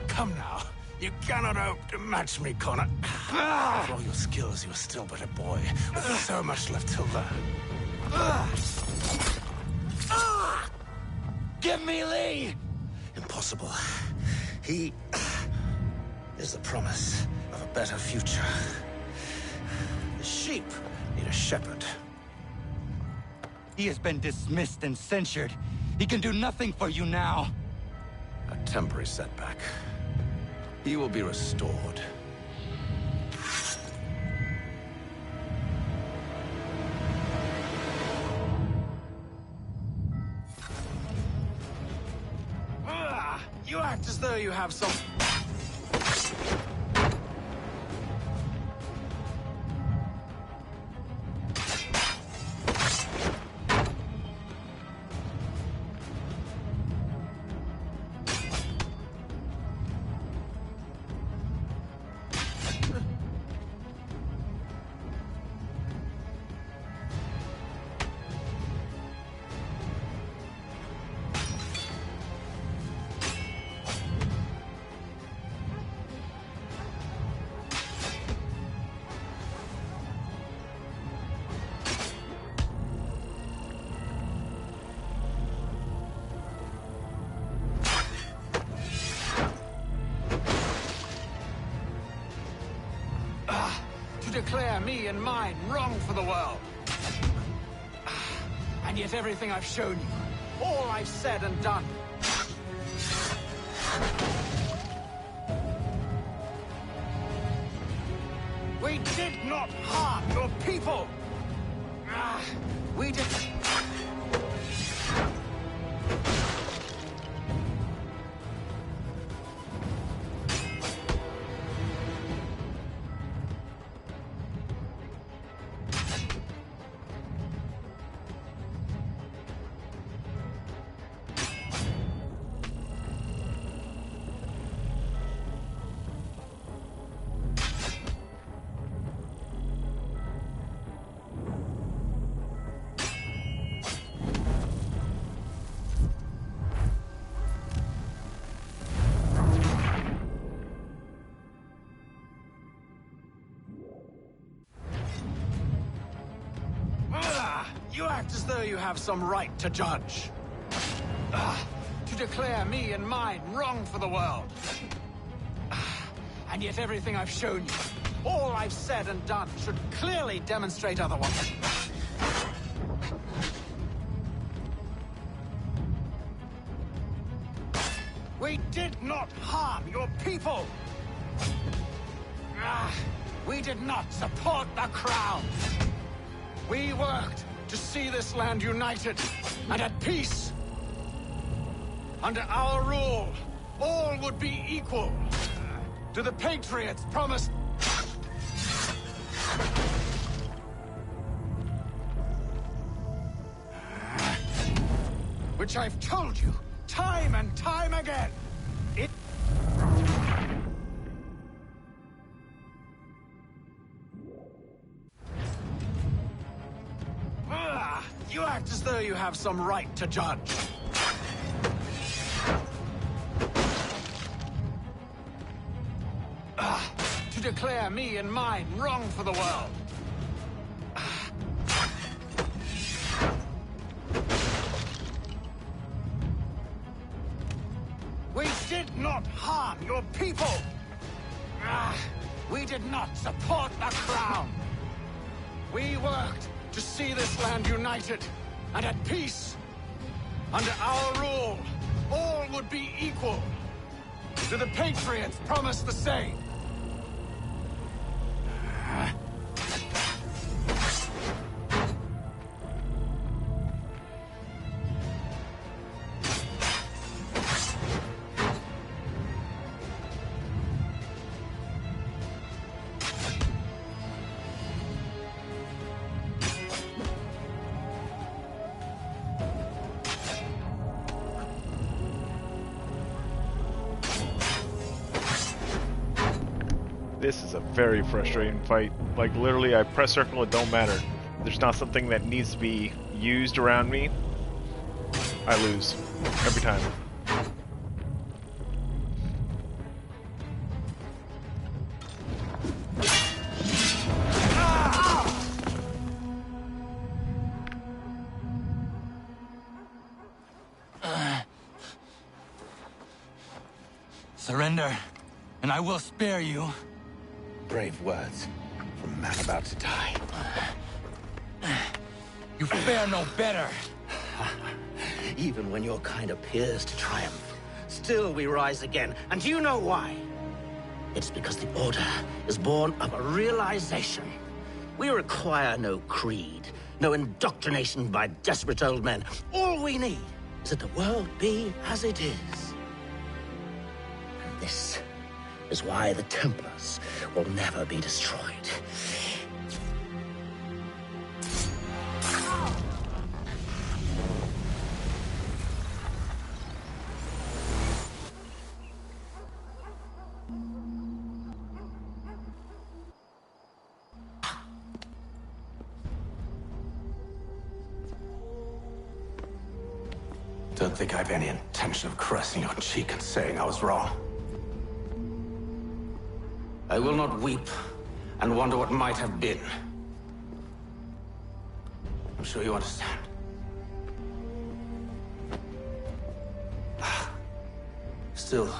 Come now. You cannot hope to match me, Connor. For all your skills, you're still but a boy, with so much left to learn. Give me Lee! Impossible. He is the promise of a better future. The sheep need a shepherd. He has been dismissed and censured. He can do nothing for you now. A temporary setback. He will be restored. You act as though you have some... Declare me and mine wrong for the world. And yet everything I've shown you, all I've said and done. We did not harm your people. We did... You act as though you have some right to judge. To declare me and mine wrong for the world. And yet everything I've shown you, all I've said and done, should clearly demonstrate otherwise. We did not harm your people. We did not support the crown. We worked to see this land united and at peace. Under our rule, all would be equal. To the patriots promised... Which I've told you, time and time again. You act as though you have some right to judge. To declare me and mine wrong for the world. We did not harm your people. We did not support the crown. We worked to see this land united and at peace. Under our rule, all would be equal. Do the Patriots promise the same? This is a very frustrating fight. Like, literally, I press circle, it don't matter. There's not something that needs to be used around me. I lose. Every time. Surrender, and I will spare you. Brave words from a man about to die. You fare no better. Even when your kind appears to triumph, still we rise again. And do you know why? It's because the Order is born of a realization. We require no creed, no indoctrination by desperate old men. All we need is that the world be as it is. And this is why the Templars will never be destroyed. Don't think I have any intention of caressing your cheek and saying I was wrong. I will not weep and wonder what might have been. I'm sure you understand. Still,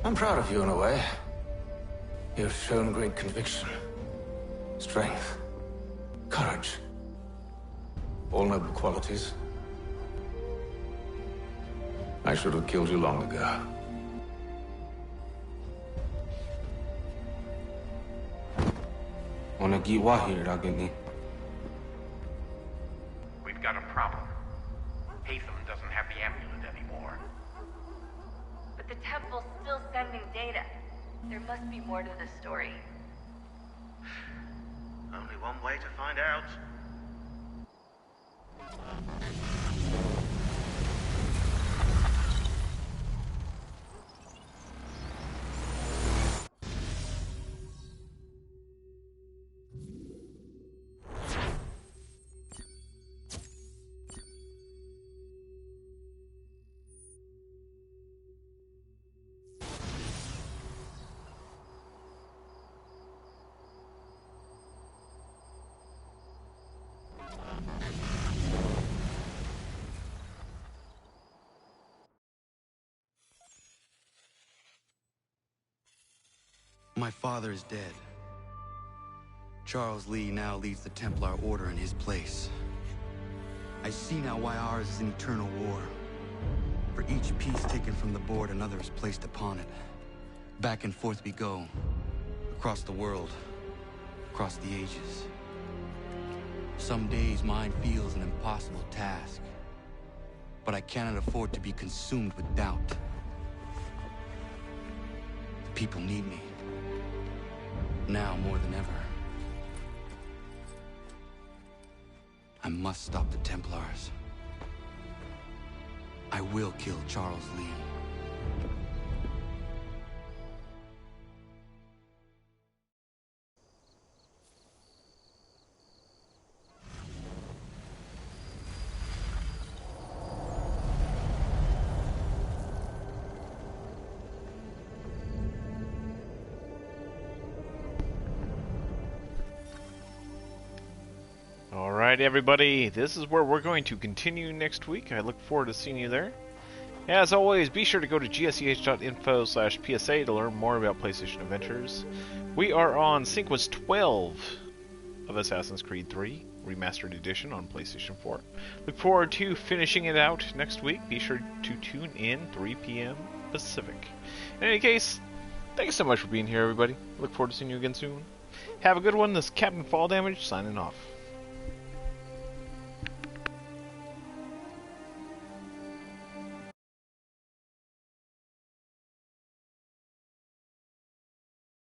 I'm proud of you in a way. You've shown great conviction, strength, courage. All noble qualities. I should have killed you long ago. Wanna get wahir, Agni? We've got a problem. Hatham doesn't have the amulet anymore. But the temple's still sending data. There must be more to this story. Only one way to find out. My father is dead. Charles Lee now leads the Templar Order in his place. I see now why ours is an eternal war. For each piece taken from the board, another is placed upon it. Back and forth we go. Across the world. Across the ages. Some days mine feels an impossible task. But I cannot afford to be consumed with doubt. The people need me. Now more than ever. I must stop the Templars. I will kill Charles Lee. Alright everybody, this is where we're going to continue next week. I look forward to seeing you there. As always, be sure to go to gsch.info/PSA to learn more about PlayStation Adventures. We are on Sequence 12 of Assassin's Creed 3 Remastered Edition on PlayStation 4. Look forward to finishing it out next week. Be sure to tune in 3 p.m. Pacific. In any case, thanks so much for being here, everybody. Look forward to seeing you again soon. Have a good one. This is Captain Fall Damage signing off.